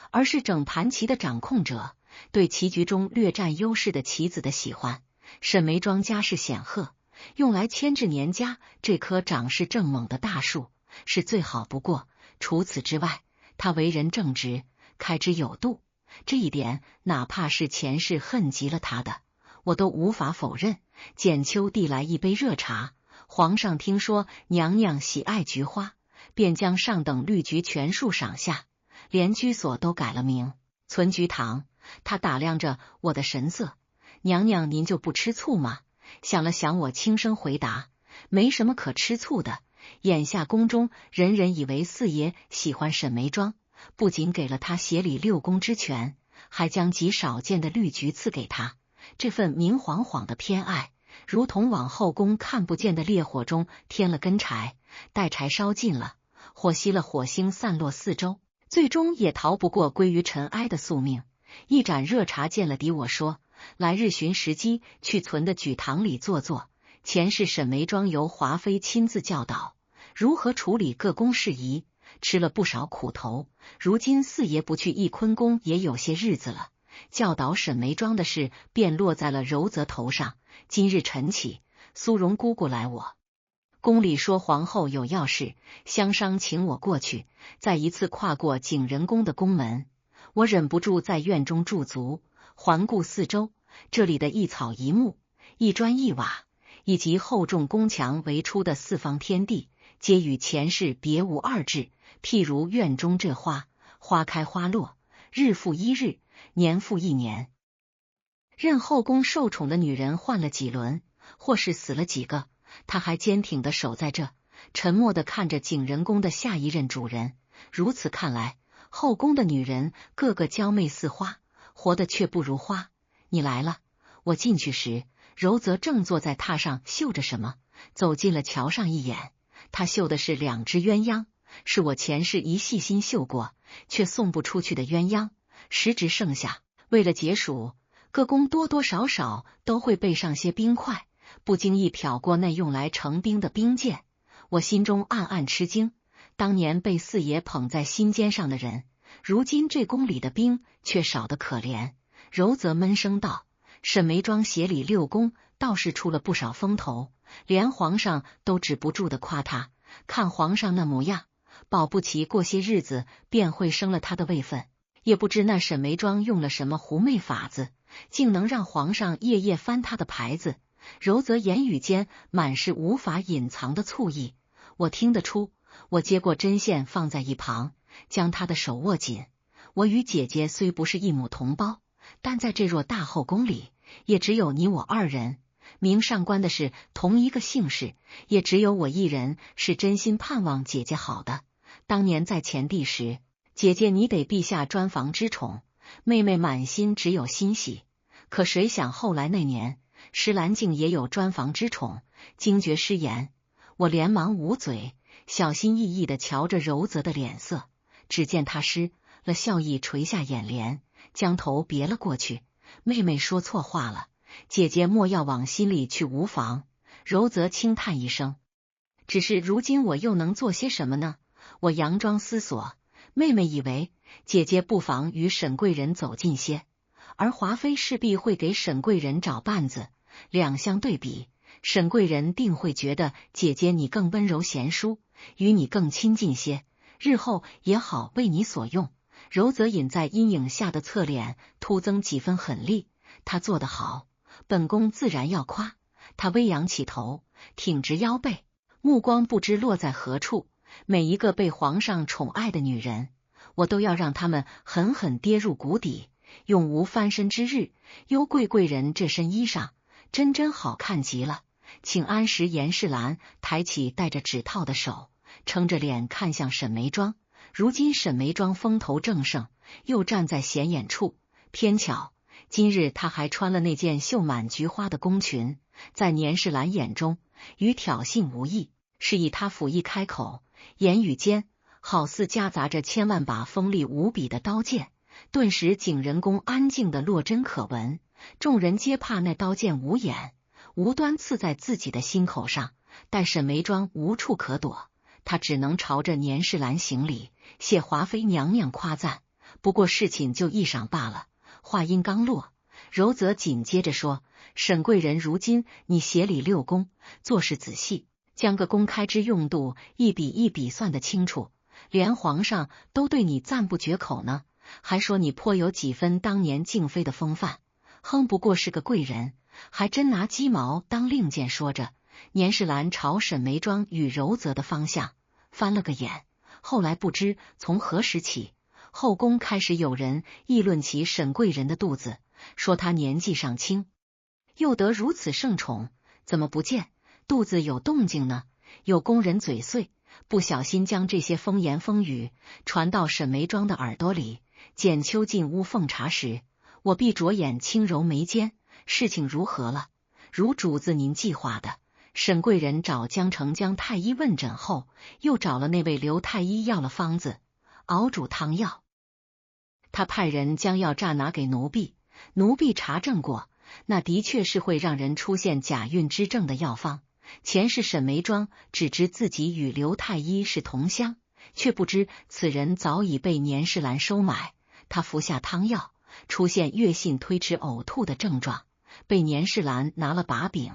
而是整盘棋的掌控者对棋局中略占优势的棋子的喜欢。沈眉庄家世显赫，用来牵制年家这棵长势正猛的大树是最好不过。除此之外，他为人正直，开支有度，这一点哪怕是前世恨极了他的，我都无法否认。简秋递来一杯热茶，皇上听说娘娘喜爱菊花，便将上等绿菊全数赏下，连居所都改了名，存菊堂。他打量着我的神色，娘娘您就不吃醋吗？想了想，我轻声回答，没什么可吃醋的。眼下宫中人人以为四爷喜欢沈眉庄，不仅给了他协理六宫之权，还将极少见的绿菊赐给他。这份明晃晃的偏爱，如同往后宫看不见的烈火中添了根柴，待柴烧尽了，火熄了，火星散落四周，最终也逃不过归于尘埃的宿命。一盏热茶见了底，我说，来日寻时机去存的举堂里坐坐。前世沈眉庄由华妃亲自教导如何处理各宫事宜，吃了不少苦头。如今四爷不去翊坤宫也有些日子了，教导沈眉庄的事便落在了柔泽头上。今日晨起，苏荣姑姑来我宫里说皇后有要事，相商请我过去。再一次跨过景仁宫的宫门，我忍不住在院中驻足，环顾四周，这里的一草一木、一砖一瓦，以及厚重宫墙围出的四方天地，皆与前世别无二致。譬如院中这花，花开花落，日复一日，年复一年。任后宫受宠的女人换了几轮，或是死了几个，她还坚挺地守在这，沉默地看着景仁宫的下一任主人。如此看来，后宫的女人个个娇媚似花，活得却不如花。你来了。我进去时，柔泽正坐在榻上绣着什么，走进了瞧上一眼。他绣的是两只鸳鸯，是我前世一细心绣过却送不出去的鸳鸯，时值盛夏，为了解暑，各宫多多少少都会备上些冰块，不经意瞟过那用来成冰的冰剑，我心中暗暗吃惊。当年被四爷捧在心尖上的人，如今这宫里的冰却少得可怜。柔泽闷声道，沈眉庄协理六宫，倒是出了不少风头，连皇上都止不住的夸他。看皇上那模样，保不齐过些日子便会升了他的位分。也不知那沈眉庄用了什么狐媚法子，竟能让皇上夜夜翻他的牌子。柔泽言语间满是无法隐藏的醋意，我听得出。我接过针线放在一旁，将他的手握紧。我与姐姐虽不是一母同胞，但在这偌大后宫里，也只有你我二人。明上官的是同一个姓氏，也只有我一人是真心盼望姐姐好的。当年在前帝时，姐姐你得陛下专房之宠，妹妹满心只有欣喜。可谁想后来那年，石兰竟也有专房之宠，惊觉失言。我连忙捂嘴，小心翼翼地瞧着柔泽的脸色，只见他失了笑意，垂下眼帘，将头别了过去。妹妹说错话了，姐姐莫要往心里去，无妨。柔泽轻叹一声，只是如今我又能做些什么呢？我佯装思索，妹妹以为姐姐不妨与沈贵人走近些，而华妃势必会给沈贵人找绊子，两相对比，沈贵人定会觉得姐姐你更温柔贤淑，与你更亲近些，日后也好为你所用。柔泽隐在阴影下的侧脸突增几分狠厉，他做得好，本宫自然要夸。他微扬起头，挺直腰背，目光不知落在何处。每一个被皇上宠爱的女人，我都要让她们狠狠跌入谷底，永无翻身之日。幽贵贵人这身衣裳真好看极了。请安时，严世兰抬起戴着指套的手，撑着脸看向沈眉庄。如今沈眉庄风头正盛，又站在显眼处，偏巧今日她还穿了那件绣满菊花的宫裙，在严世兰眼中与挑衅无异，是以她甫一开口，言语间好似夹杂着千万把锋利无比的刀剑，顿时景仁宫安静的落针可闻。众人皆怕那刀剑无眼，无端刺在自己的心口上，但沈眉庄无处可躲，她只能朝着严世兰行礼，谢华妃娘娘夸赞，不过侍寝就一晌罢了。话音刚落，柔泽紧接着说，沈贵人如今你协理六宫，做事仔细，将个公开之用度一笔一笔算得清楚，连皇上都对你赞不绝口呢。还说你颇有几分当年敬妃的风范，哼不过是个贵人，还真拿鸡毛当令箭。说着，年世兰朝沈眉庄与柔泽的方向翻了个眼。后来不知从何时起，后宫开始有人议论起沈贵人的肚子，说她年纪尚轻，又得如此盛宠，怎么不见肚子有动静呢？有宫人嘴碎，不小心将这些风言风语传到沈眉庄的耳朵里。简秋进屋奉茶时，我必着眼轻揉眉间，事情如何了？如主子您计划的，沈贵人找江城江太医问诊后，又找了那位刘太医要了方子，熬煮汤药。他派人将药诈拿给奴婢，奴婢查证过，那的确是会让人出现假孕之症的药方。前世沈眉庄只知自己与刘太医是同乡，却不知此人早已被年世兰收买。他服下汤药，出现月信推迟呕吐的症状，被年世兰拿了把柄，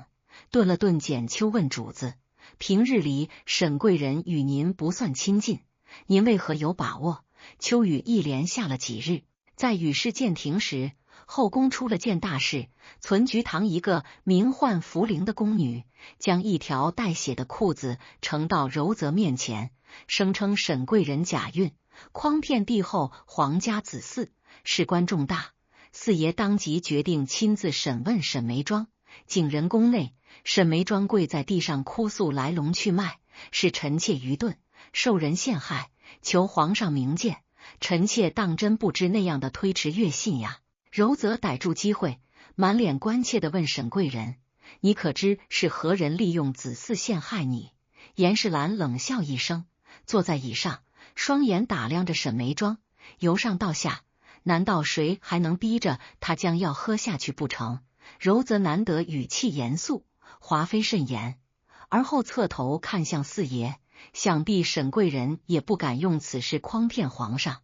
顿了顿。简秋问主子，平日里沈贵人与您不算亲近，您为何有把握？秋雨一连下了几日，在与世见庭时，后宫出了件大事。存菊堂一个名唤茯苓的宫女，将一条带血的裤子呈到柔泽面前，声称沈贵人假孕，诓骗帝后皇家子嗣，事关重大。四爷当即决定亲自审问沈眉庄。景仁宫内，沈眉庄跪在地上哭诉来龙去脉，是臣妾愚钝，受人陷害，求皇上明鉴。臣妾当真不知那样的推迟月信呀。柔泽逮住机会，满脸关切地问沈贵人：“你可知是何人利用子嗣陷害你？”严世兰冷笑一声，坐在椅上，双眼打量着沈眉庄，由上到下，难道谁还能逼着他将药喝下去不成？柔泽难得语气严肃，华妃甚言，而后侧头看向四爷，想必沈贵人也不敢用此事诓骗皇上。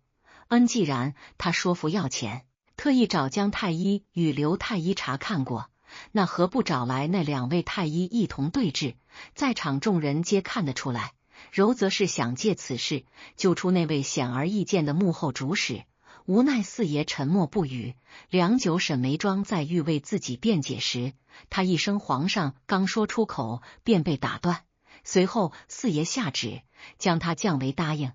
既然他说服要钱，特意找江太医与刘太医查看过，那何不找来那两位太医一同对质？在场众人皆看得出来，柔则是想借此事救出那位显而易见的幕后主使。无奈四爷沉默不语，良久。沈眉庄在欲为自己辩解时，他一声皇上刚说出口便被打断，随后四爷下旨将他降为答应，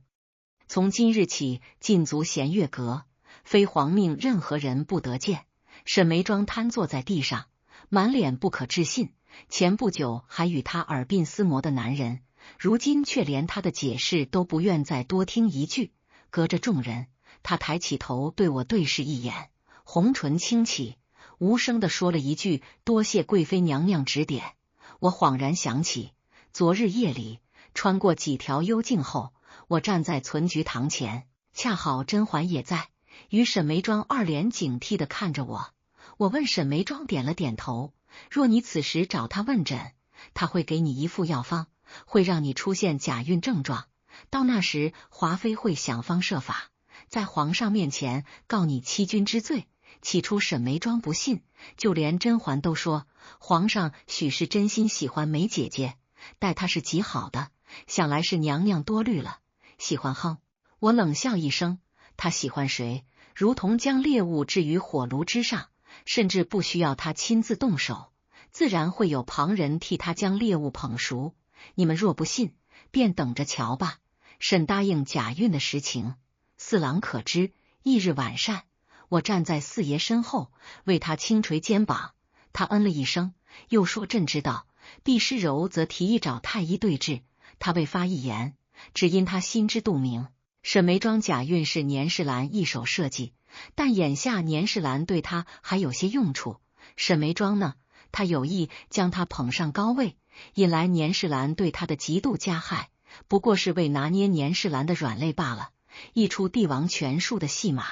从今日起禁足弦月阁，非皇命任何人不得见。沈眉庄瘫坐在地上，满脸不可置信，前不久还与他耳鬓厮磨的男人，如今却连他的解释都不愿再多听一句。隔着众人，他抬起头对我对视一眼，红唇轻启，无声地说了一句：“多谢贵妃娘娘指点。”我恍然想起，昨日夜里穿过几条幽径后，我站在存菊堂前，恰好甄嬛也在，与沈眉庄二脸警惕地看着我。我问沈眉庄，点了点头。若你此时找他问诊，他会给你一副药方，会让你出现假孕症状。到那时，华妃会想方设法在皇上面前告你欺君之罪。起初沈眉庄不信，就连甄嬛都说皇上许是真心喜欢梅姐姐，待她是极好的，想来是娘娘多虑了。喜欢哼，我冷笑一声，他喜欢谁，如同将猎物置于火炉之上，甚至不需要他亲自动手，自然会有旁人替他将猎物捧熟。你们若不信，便等着瞧吧。沈答应假孕的实情，四郎可知。翌日晚膳，我站在四爷身后，为他轻捶肩膀。他嗯了一声，又说：“朕知道。”毕师柔则提议找太医对质，他未发一言，只因他心知肚明，沈眉庄假孕是年世兰一手设计，但眼下年世兰对他还有些用处。沈眉庄呢，他有意将他捧上高位，引来年世兰对他的极度加害，不过是为拿捏年世兰的软肋罢了。一出帝王权术的戏码，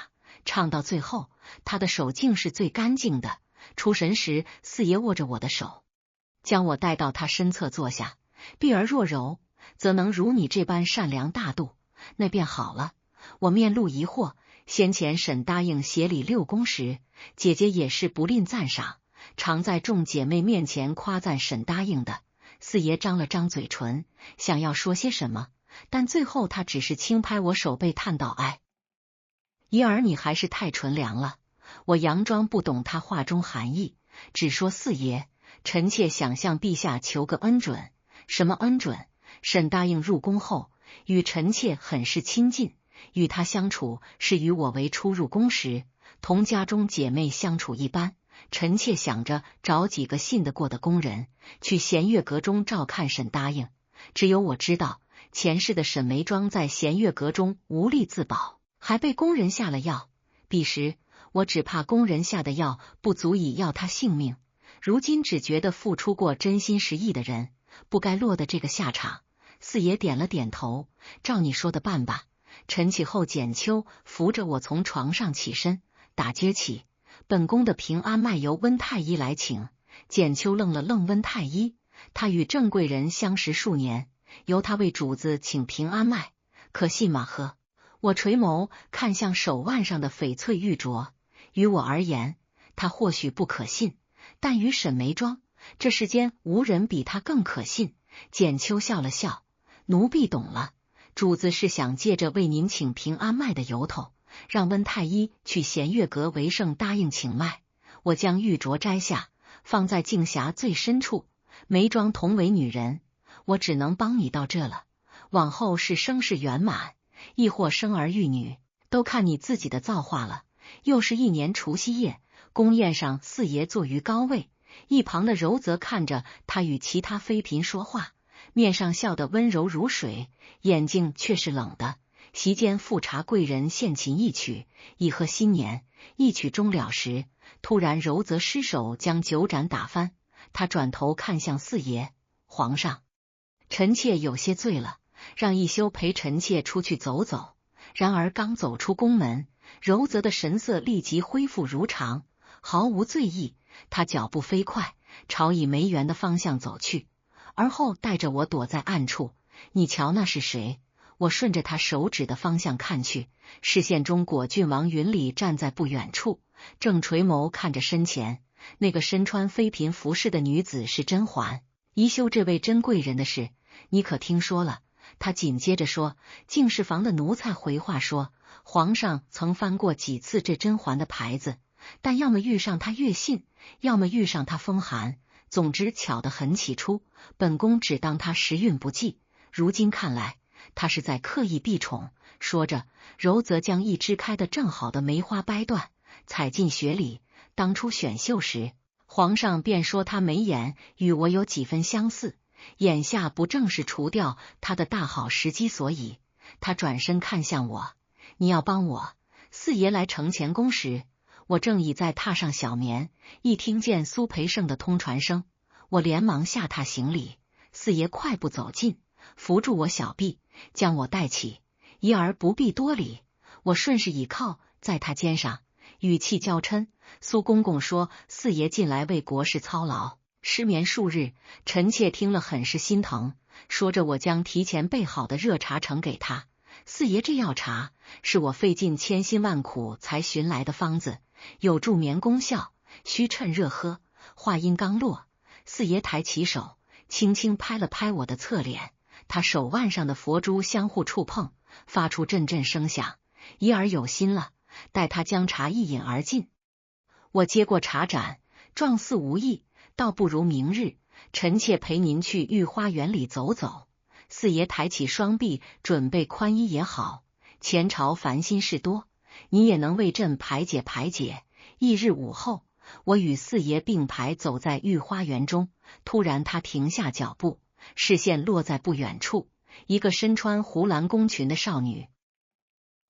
唱到最后，他的手竟是最干净的。出神时，四爷握着我的手，将我带到他身侧坐下。婢儿若柔，则能如你这般善良大度，那便好了。我面露疑惑，先前沈答应协理六宫时，姐姐也是不吝赞赏，常在众姐妹面前夸赞沈答应的。四爷张了张嘴唇，想要说些什么，但最后他只是轻拍我手背，叹道：“哎，怡儿，你还是太纯良了。我佯装不懂他话中含义，只说四爷，臣妾想向陛下求个恩准。什么恩准？沈答应入宫后，与臣妾很是亲近，与他相处是与我为初入宫时，同家中姐妹相处一般。臣妾想着找几个信得过的宫人，去弦月阁中照看沈答应。只有我知道，前世的沈眉庄在弦月阁中无力自保，还被宫人下了药。彼时我只怕宫人下的药不足以要他性命，如今只觉得付出过真心实意的人，不该落得这个下场。四爷点了点头，照你说的办吧。晨起后，简秋扶着我从床上起身，打今儿起，本宫的平安脉由温太医来请。简秋愣了愣，温太医？他与郑贵人相识数年，由他为主子请平安脉，可信吗？呵！我垂眸看向手腕上的翡翠玉镯，于我而言，他或许不可信，但于沈眉庄，这世间无人比他更可信。简秋笑了笑，奴婢懂了，主子是想借着为您请平安脉的由头，让温太医去弦月阁为圣答应请脉。我将玉镯摘下，放在镜匣最深处。眉庄同为女人，我只能帮你到这了，往后是生事圆满，亦或生儿育女，都看你自己的造化了。又是一年除夕夜，宫宴上四爷坐于高位，一旁的柔则看着他与其他妃嫔说话，面上笑得温柔如水，眼睛却是冷的。席间富察贵人献琴一曲，以贺新年。一曲终了时，突然柔则失手将酒盏打翻，他转头看向四爷，皇上，臣妾有些醉了，让一休陪臣妾出去走走。然而刚走出宫门，柔则的神色立即恢复如常，毫无醉意。他脚步飞快，朝以梅园的方向走去，而后带着我躲在暗处。你瞧那是谁？我顺着他手指的方向看去，视线中果郡王云里站在不远处，正垂眸看着身前。那个身穿妃嫔服饰的女子是甄嬛。宜修这位甄贵人的事，你可听说了？他紧接着说，敬事房的奴才回话说，皇上曾翻过几次这甄嬛的牌子，但要么遇上他越信，要么遇上他风寒，总之巧得很起初，本宫只当他时运不济，如今看来他是在刻意避宠。说着，柔则将一枝开得正好的梅花掰断，踩进雪里。当初选秀时，皇上便说他眉眼与我有几分相似，眼下不正是除掉他的大好时机所以。他转身看向我，你要帮我。四爷来承乾宫时，我正倚在榻上小眠，一听见苏培盛的通传声，我连忙下榻行礼。四爷快步走近，扶住我小臂，将我带起。怡儿不必多礼。我顺势倚靠在他肩上，语气娇嗔，苏公公说四爷近来为国事操劳，失眠数日，臣妾听了很是心疼。说着，我将提前备好的热茶呈给他。四爷，这药茶是我费尽千辛万苦才寻来的方子，有助眠功效，需趁热喝。话音刚落，四爷抬起手，轻轻拍了拍我的侧脸，他手腕上的佛珠相互触碰，发出阵阵声响。怡儿有心了，待他将茶一饮而尽。我接过茶盏，状似无意，倒不如明日，臣妾陪您去御花园里走走。四爷抬起双臂，准备宽衣也好，前朝烦心事多，你也能为朕排解排解。翌日午后，我与四爷并排走在御花园中，突然他停下脚步，视线落在不远处，一个身穿湖蓝宫裙的少女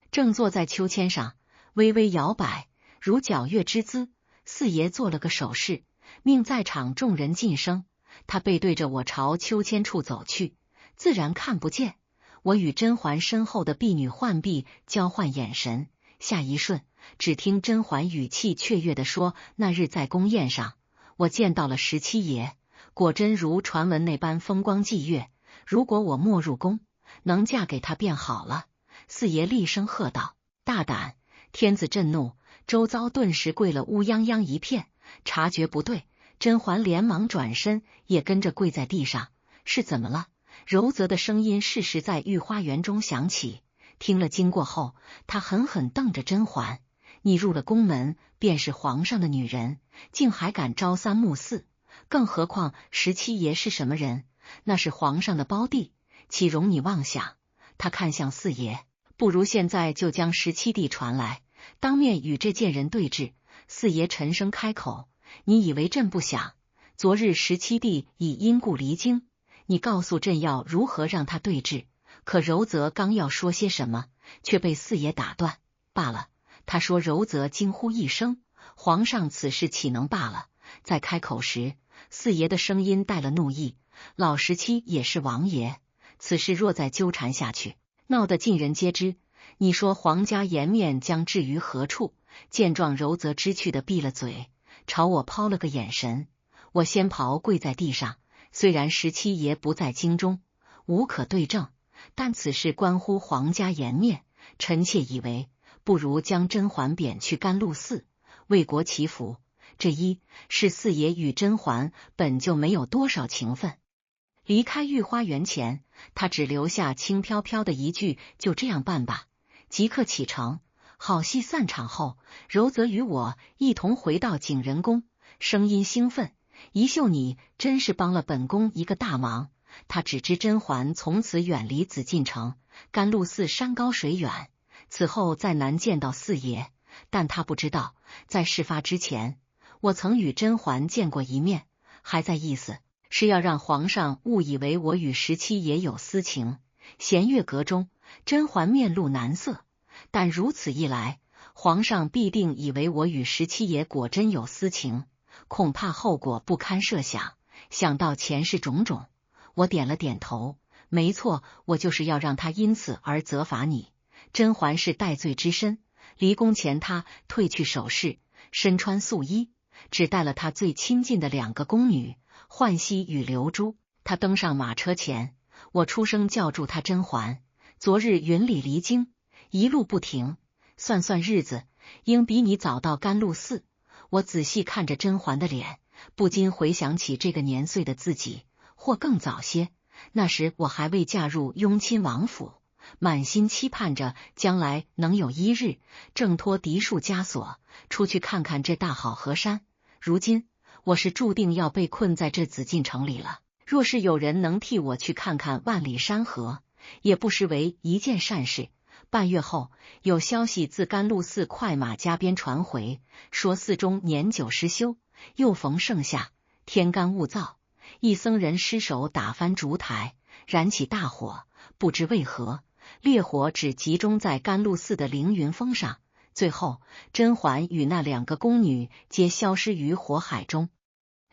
正坐在秋千上，微微摇摆，如皎月之姿。四爷做了个手势，命在场众人噤声。他背对着我朝秋千处走去，自然看不见。我与甄嬛身后的婢女浣碧交换眼神，下一瞬，只听甄嬛语气雀跃地说，那日在宫宴上，我见到了17爷，果真如传闻那般风光霁月，如果我没入宫，能嫁给他便好了。四爷厉声喝道，大胆！天子震怒，周遭顿时跪了乌泱泱一片。察觉不对，甄嬛连忙转身，也跟着跪在地上。是怎么了？柔则的声音适时在御花园中响起。听了经过后，他狠狠瞪着甄嬛：“你入了宫门，便是皇上的女人，竟还敢朝三暮四！更何况17爷是什么人？那是皇上的胞弟，岂容你妄想？”他看向四爷：“不如现在就将17弟传来，当面与这贱人对峙。”四爷沉声开口：“你以为朕不想？昨日17弟已因故离京，你告诉朕要如何让他对峙？”可柔则刚要说些什么，却被四爷打断。罢了，他说。柔则惊呼一声：“皇上此事岂能罢了？”在开口时，四爷的声音带了怒意：“老17也是王爷，此事若再纠缠下去，闹得尽人皆知，你说皇家颜面将置于何处？”见状，柔则知趣的闭了嘴，朝我抛了个眼神。我先袍跪在地上，虽然17爷不在京中，无可对证，但此事关乎皇家颜面，臣妾以为不如将甄嬛贬去甘露寺，为国祈福。这一是四爷与甄嬛本就没有多少情分。离开御花园前，他只留下轻飘飘的一句：“就这样办吧。”即刻启程。好戏散场后，柔则与我一同回到景仁宫，声音兴奋：“宜秀，你真是帮了本宫一个大忙。”他只知甄嬛从此远离紫禁城，甘露寺山高水远，此后再难见到四爷。但他不知道，在事发之前，我曾与甄嬛见过一面，还在意思是要让皇上误以为我与17爷有私情。弦月阁中，甄嬛面露难色，但如此一来，皇上必定以为我与17爷果真有私情，恐怕后果不堪设想。想到前世种种，我点了点头：“没错，我就是要让他因此而责罚你。”甄嬛是戴罪之身，离宫前她褪去首饰，身穿素衣，只带了她最亲近的2个宫女浣溪与流珠。她登上马车前，我出声叫住她：“甄嬛，昨日云里离京，一路不停，算算日子，应比你早到甘露寺。”我仔细看着甄嬛的脸，不禁回想起这个年岁的自己，或更早些，那时我还未嫁入雍亲王府，满心期盼着将来能有一日挣脱嫡庶枷锁，出去看看这大好河山。如今我是注定要被困在这紫禁城里了。若是有人能替我去看看万里山河，也不失为一件善事。半月后，有消息自甘露寺快马加鞭传回，说寺中年久失修，又逢盛夏，天干物燥，一僧人失手打翻烛台，燃起大火。不知为何，烈火只集中在甘露寺的凌云峰上，最后甄嬛与那2个宫女皆消失于火海中，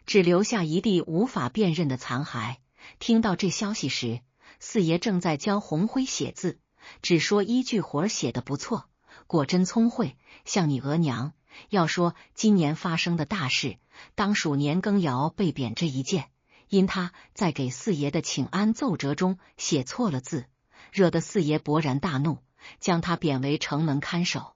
只留下一地无法辨认的残骸。听到这消息时，四爷正在教红辉写字，只说一句活写得不错，果真聪慧，像你额娘。要说今年发生的大事，当属年羹尧被贬这一件，因他在给四爷的请安奏折中写错了字，惹得四爷勃然大怒，将他贬为城门看守。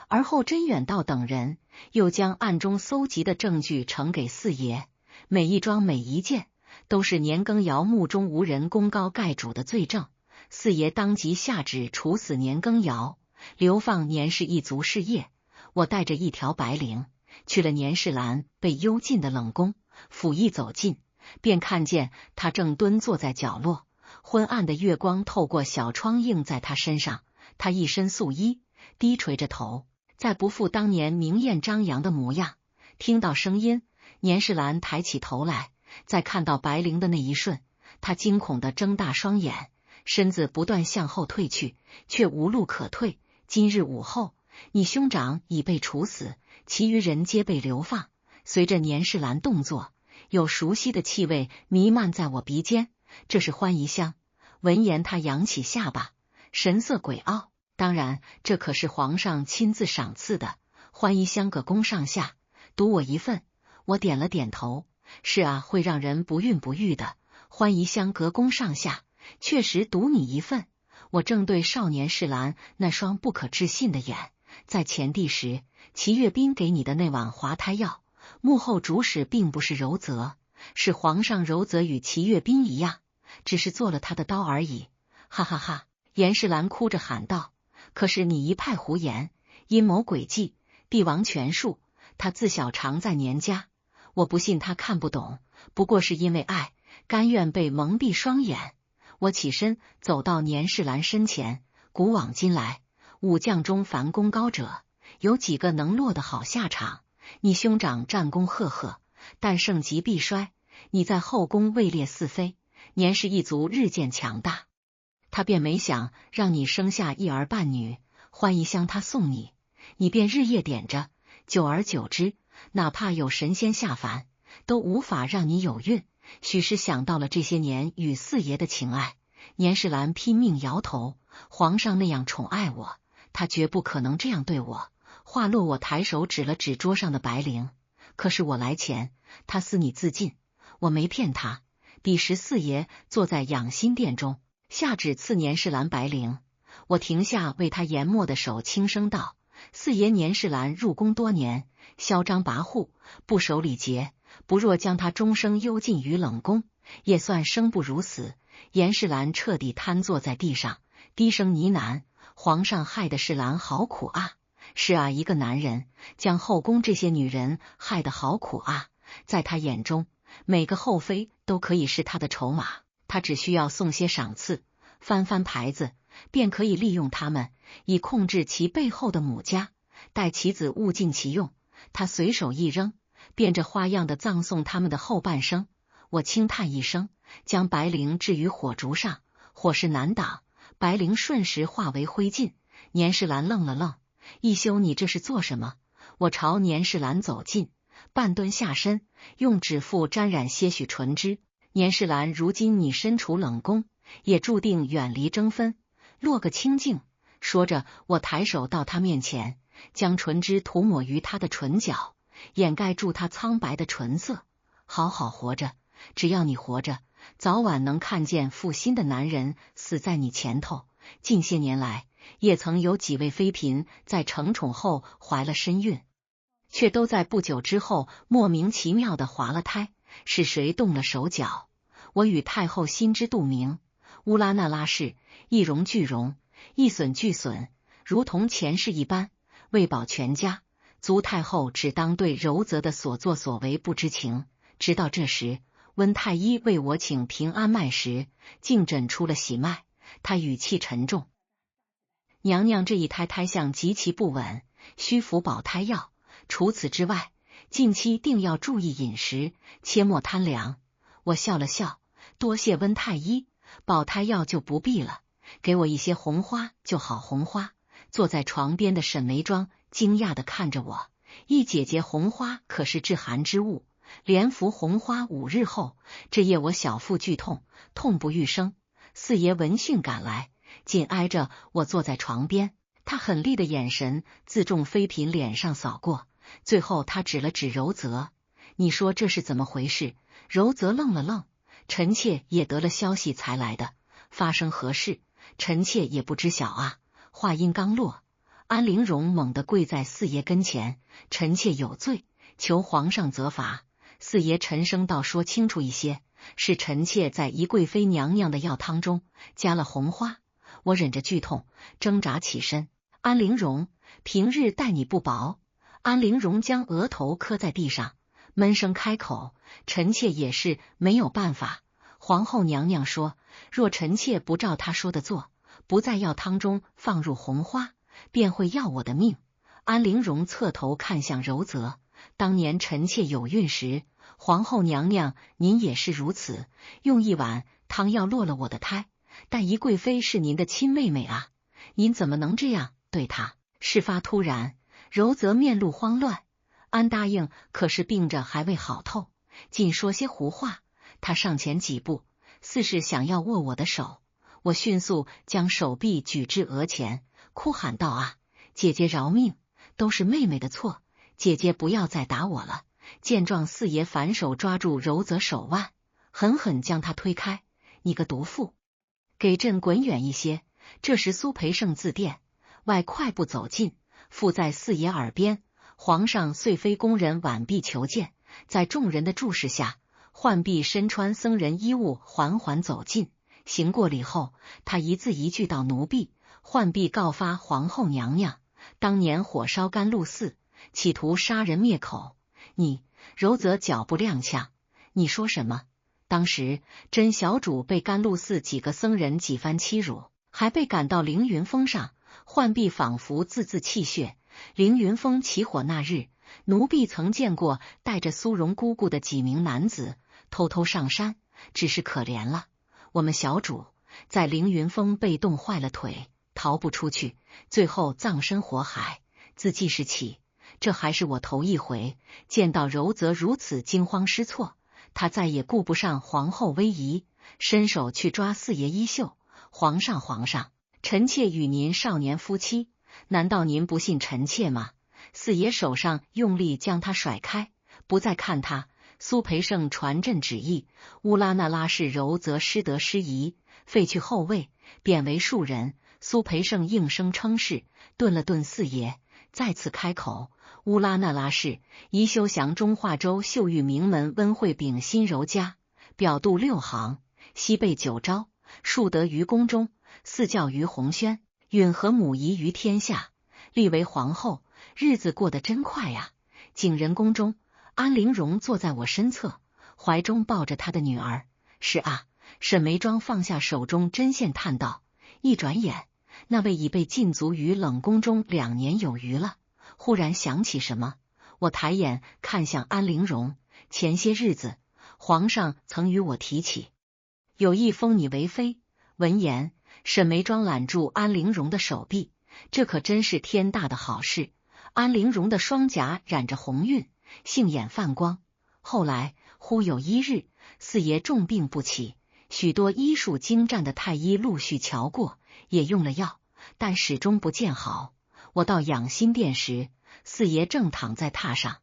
而后甄远道等人又将暗中搜集的证据呈给四爷，每一桩每一件都是年羹尧目中无人、功高盖主的罪证。四爷当即下旨处死年羹尧，流放年氏一族事业。我带着一条白绫去了年世兰被幽禁的冷宫，甫一走近，便看见他正蹲坐在角落，昏暗的月光透过小窗映在他身上。他一身素衣，低垂着头，再不复当年明艳张扬的模样。听到声音，年世兰抬起头来，在看到白绫的那一瞬，他惊恐地睁大双眼，身子不断向后退去，却无路可退。今日午后，你兄长已被处死，其余人皆被流放。随着年世兰动作，有熟悉的气味弥漫在我鼻尖，这是欢宜香。闻言，他扬起下巴，神色诡傲。当然，这可是皇上亲自赏赐的。欢宜香各宫上下，独我一份。我点了点头。是啊，会让人不孕不育的。欢宜香隔宫上下，确实独你一份。我正对少年世兰那双不可置信的眼，在前帝时，齐月斌给你的那碗滑胎药，幕后主使并不是柔则，是皇上柔则与齐月斌一样，只是做了他的刀而已。哈哈哈！严世兰哭着喊道：“可是你一派胡言，阴谋诡计，帝王权术，他自小常在年家，我不信他看不懂，不过是因为爱，甘愿被蒙蔽双眼。”我起身走到严世兰身前，古往今来，武将中凡功高者，有几个能落得好下场？你兄长战功赫赫，但盛极必衰，你在后宫位列四妃，严氏一族日渐强大，他便没想让你生下一儿半女，换一箱他送你，你便日夜点着，久而久之，哪怕有神仙下凡，都无法让你有孕。许是想到了这些年与四爷的情爱，严世兰拼命摇头。皇上那样宠爱我，他绝不可能这样对我。话落，我抬手指了指桌上的白绫，可是我来前，他私拟自尽，我没骗他。彼时四爷坐在养心殿中，下旨赐严世兰白绫。我停下为他研墨的手，轻声道：“四爷严世兰入宫多年，嚣张跋扈，不守礼节，不若将他终生幽禁于冷宫，也算生不如死。”严世兰彻底瘫坐在地上，低声呢喃：“皇上害的世兰好苦啊！”是啊，一个男人将后宫这些女人害得好苦啊！在他眼中，每个后妃都可以是他的筹码，他只需要送些赏赐，翻翻牌子，便可以利用他们，以控制其背后的母家。待其子物尽其用，他随手一扔，变着花样的葬送他们的后半生。我轻叹一声，将白绫置于火烛上，火势难挡，白绫瞬时化为灰烬。严世兰愣了愣：“一休，你这是做什么？”我朝严世兰走近，半蹲下身，用指腹沾染些许唇脂。严世兰，如今你身处冷宫，也注定远离争纷，落个清静。说着，我抬手到他面前，将唇脂涂抹于他的唇角，掩盖住他苍白的唇色。好好活着，只要你活着，早晚能看见负心的男人死在你前头。近些年来，也曾有几位妃嫔在承宠后怀了身孕，却都在不久之后莫名其妙的滑了胎。是谁动了手脚？我与太后心知肚明。乌拉那拉氏一荣俱荣，一损俱损，如同前世一般。为保全家，族太后只当对柔泽的所作所为不知情。直到这时，温太医为我请平安脉时，竟诊出了喜脉。他语气沉重：“娘娘这一胎胎象极其不稳，需服保胎药。除此之外，近期定要注意饮食，切莫贪凉。”我笑了笑：“多谢温太医，保胎药就不必了，给我一些红花就好。”红花。坐在床边的沈眉庄惊讶地看着我：“一姐姐，红花可是治寒之物，连服红花5日后，这夜我小腹剧痛，痛不欲生。”四爷闻讯赶来，紧挨着我坐在床边，他狠厉的眼神自众妃嫔脸上扫过，最后他指了指柔泽：“你说这是怎么回事？”柔泽愣了愣：“臣妾也得了消息才来的，发生何事，臣妾也不知晓啊。”话音刚落，安陵容猛地跪在四爷跟前：“臣妾有罪，求皇上责罚。”四爷沉声道：“说清楚一些，是臣妾在宜贵妃娘娘的药汤中加了红花。”我忍着剧痛，挣扎起身：“安陵容，平日待你不薄。”安陵容将额头磕在地上，闷声开口：“臣妾也是没有办法。皇后娘娘说，若臣妾不照她说的做，不在药汤中放入红花，便会要我的命。”安陵容侧头看向柔泽：“当年臣妾有孕时，皇后娘娘您也是如此，用一碗汤药落了我的胎。但宜贵妃是您的亲妹妹啊，您怎么能这样对她？”事发突然，柔泽面露慌乱。安答应，可是病着还未好透，尽说些胡话。他上前几步，似是想要握我的手。我迅速将手臂举至额前，哭喊道：“啊，姐姐饶命，都是妹妹的错，姐姐不要再打我了。”见状，四爷反手抓住柔泽手腕，狠狠将他推开：“你个毒妇，给朕滚远一些！”这时苏培盛自殿外快步走近，附在四爷耳边：“皇上遂非宫人，婉婢求见。”在众人的注视下，浣碧身穿僧人衣物缓缓走近，行过礼后，他一字一句道：“奴婢浣婢告发皇后娘娘，当年火烧甘露寺，企图杀人灭口。你柔则脚步踉跄，你说什么？当时真小主被甘露寺几个僧人几番欺辱，还被赶到凌云峰上，浣婢仿佛字字泣血。凌云峰起火那日，奴婢曾见过带着苏荣姑姑的几名男子偷偷上山，只是可怜了我们小主，在凌云峰被冻坏了腿，逃不出去，最后葬身火海。自记事起，这还是我头一回见到柔则如此惊慌失措。他再也顾不上皇后威仪，伸手去抓四爷衣袖。皇上，皇上，臣妾与您少年夫妻，难道您不信臣妾吗？四爷手上用力将他甩开，不再看他。苏培盛传朕旨意，乌拉那拉氏柔则失德失仪，废去后位，贬为庶人。苏培盛应声称是，顿了顿四爷，再次开口：乌拉那拉氏宜修降中化州秀玉名门温惠秉新柔家，表度6行，西备9招，庶德于宫中，嗣教于洪轩，允和母仪于天下，立为皇后，日子过得真快呀！景仁宫中，安陵容坐在我身侧，怀中抱着她的女儿。是啊，沈眉庄放下手中针线，叹道：一转眼，那位已被禁足于冷宫中2年有余了。忽然想起什么，我抬眼看向安陵容，前些日子皇上曾与我提起，有意封你为妃。闻言，沈眉庄揽住安陵容的手臂，这可真是天大的好事。安陵容的双颊染着红晕，杏眼泛光。后来忽有一日，四爷重病不起，许多医术精湛的太医陆续瞧过，也用了药，但始终不见好。我到养心殿时，四爷正躺在榻上，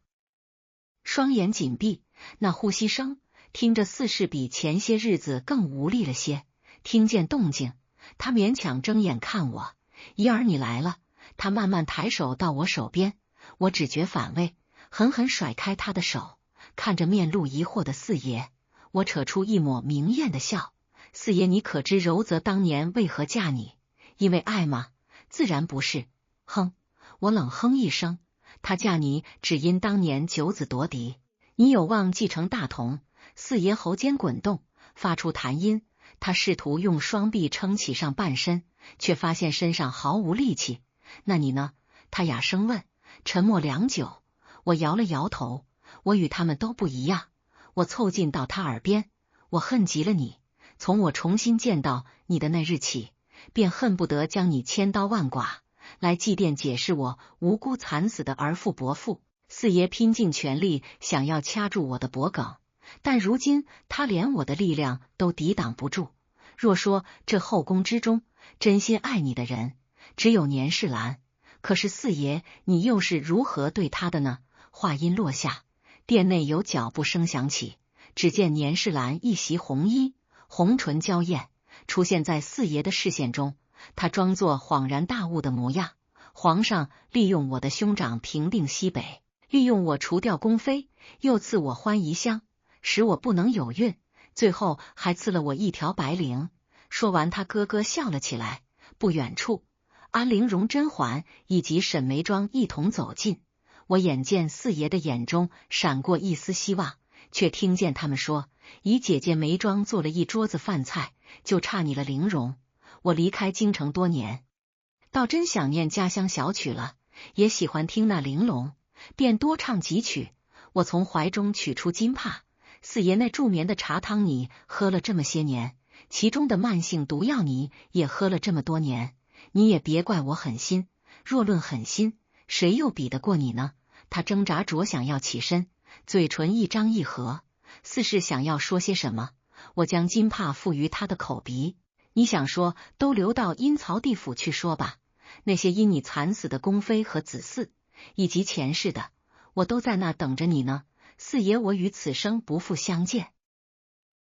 双眼紧闭，那呼吸声听着似是比前些日子更无力了些。听见动静，他勉强睁眼看我。怡儿，你来了。他慢慢抬手到我手边，我只觉反胃，狠狠甩开他的手，看着面露疑惑的四爷，我扯出一抹明艳的笑：四爷，你可知柔则当年为何嫁你？因为爱吗？自然不是。哼！我冷哼一声，她嫁你只因当年九子夺嫡，你有望继承大统。四爷喉间滚动，发出痰音。他试图用双臂撑起上半身，却发现身上毫无力气。那你呢？他哑声问。沉默良久，我摇了摇头。我与他们都不一样。我凑近到他耳边，我恨极了你，从我重新见到你的那日起，便恨不得将你千刀万剐，来祭奠解释我无辜惨死的儿父伯父。四爷拼尽全力想要掐住我的脖颈，但如今他连我的力量都抵挡不住。若说这后宫之中真心爱你的人只有年世兰，可是四爷你又是如何对他的呢？话音落下，殿内有脚步声响起，只见年世兰一袭红衣，红唇娇艳，出现在四爷的视线中。他装作恍然大悟的模样：皇上利用我的兄长平定西北，利用我除掉宫妃，又赐我欢宜香，使我不能有孕，最后还赐了我一条白绫。说完，他咯咯笑了起来。不远处，安陵容、甄嬛以及沈眉庄一同走近。我眼见四爷的眼中闪过一丝希望，却听见他们说：姨姐姐眉庄做了一桌子饭菜，就差你了陵容。我离开京城多年，倒真想念家乡小曲了，也喜欢听那玲珑，便多唱几曲。我从怀中取出金帕，四爷那助眠的茶汤你喝了这么些年，其中的慢性毒药你也喝了这么多年，你也别怪我狠心。若论狠心，谁又比得过你呢？他挣扎着想要起身，嘴唇一张一合，似是想要说些什么。我将金帕附于他的口鼻：你想说，都留到阴曹地府去说吧。那些因你惨死的宫妃和子嗣，以及前世的，我都在那等着你呢。四爷，我与此生不复相见。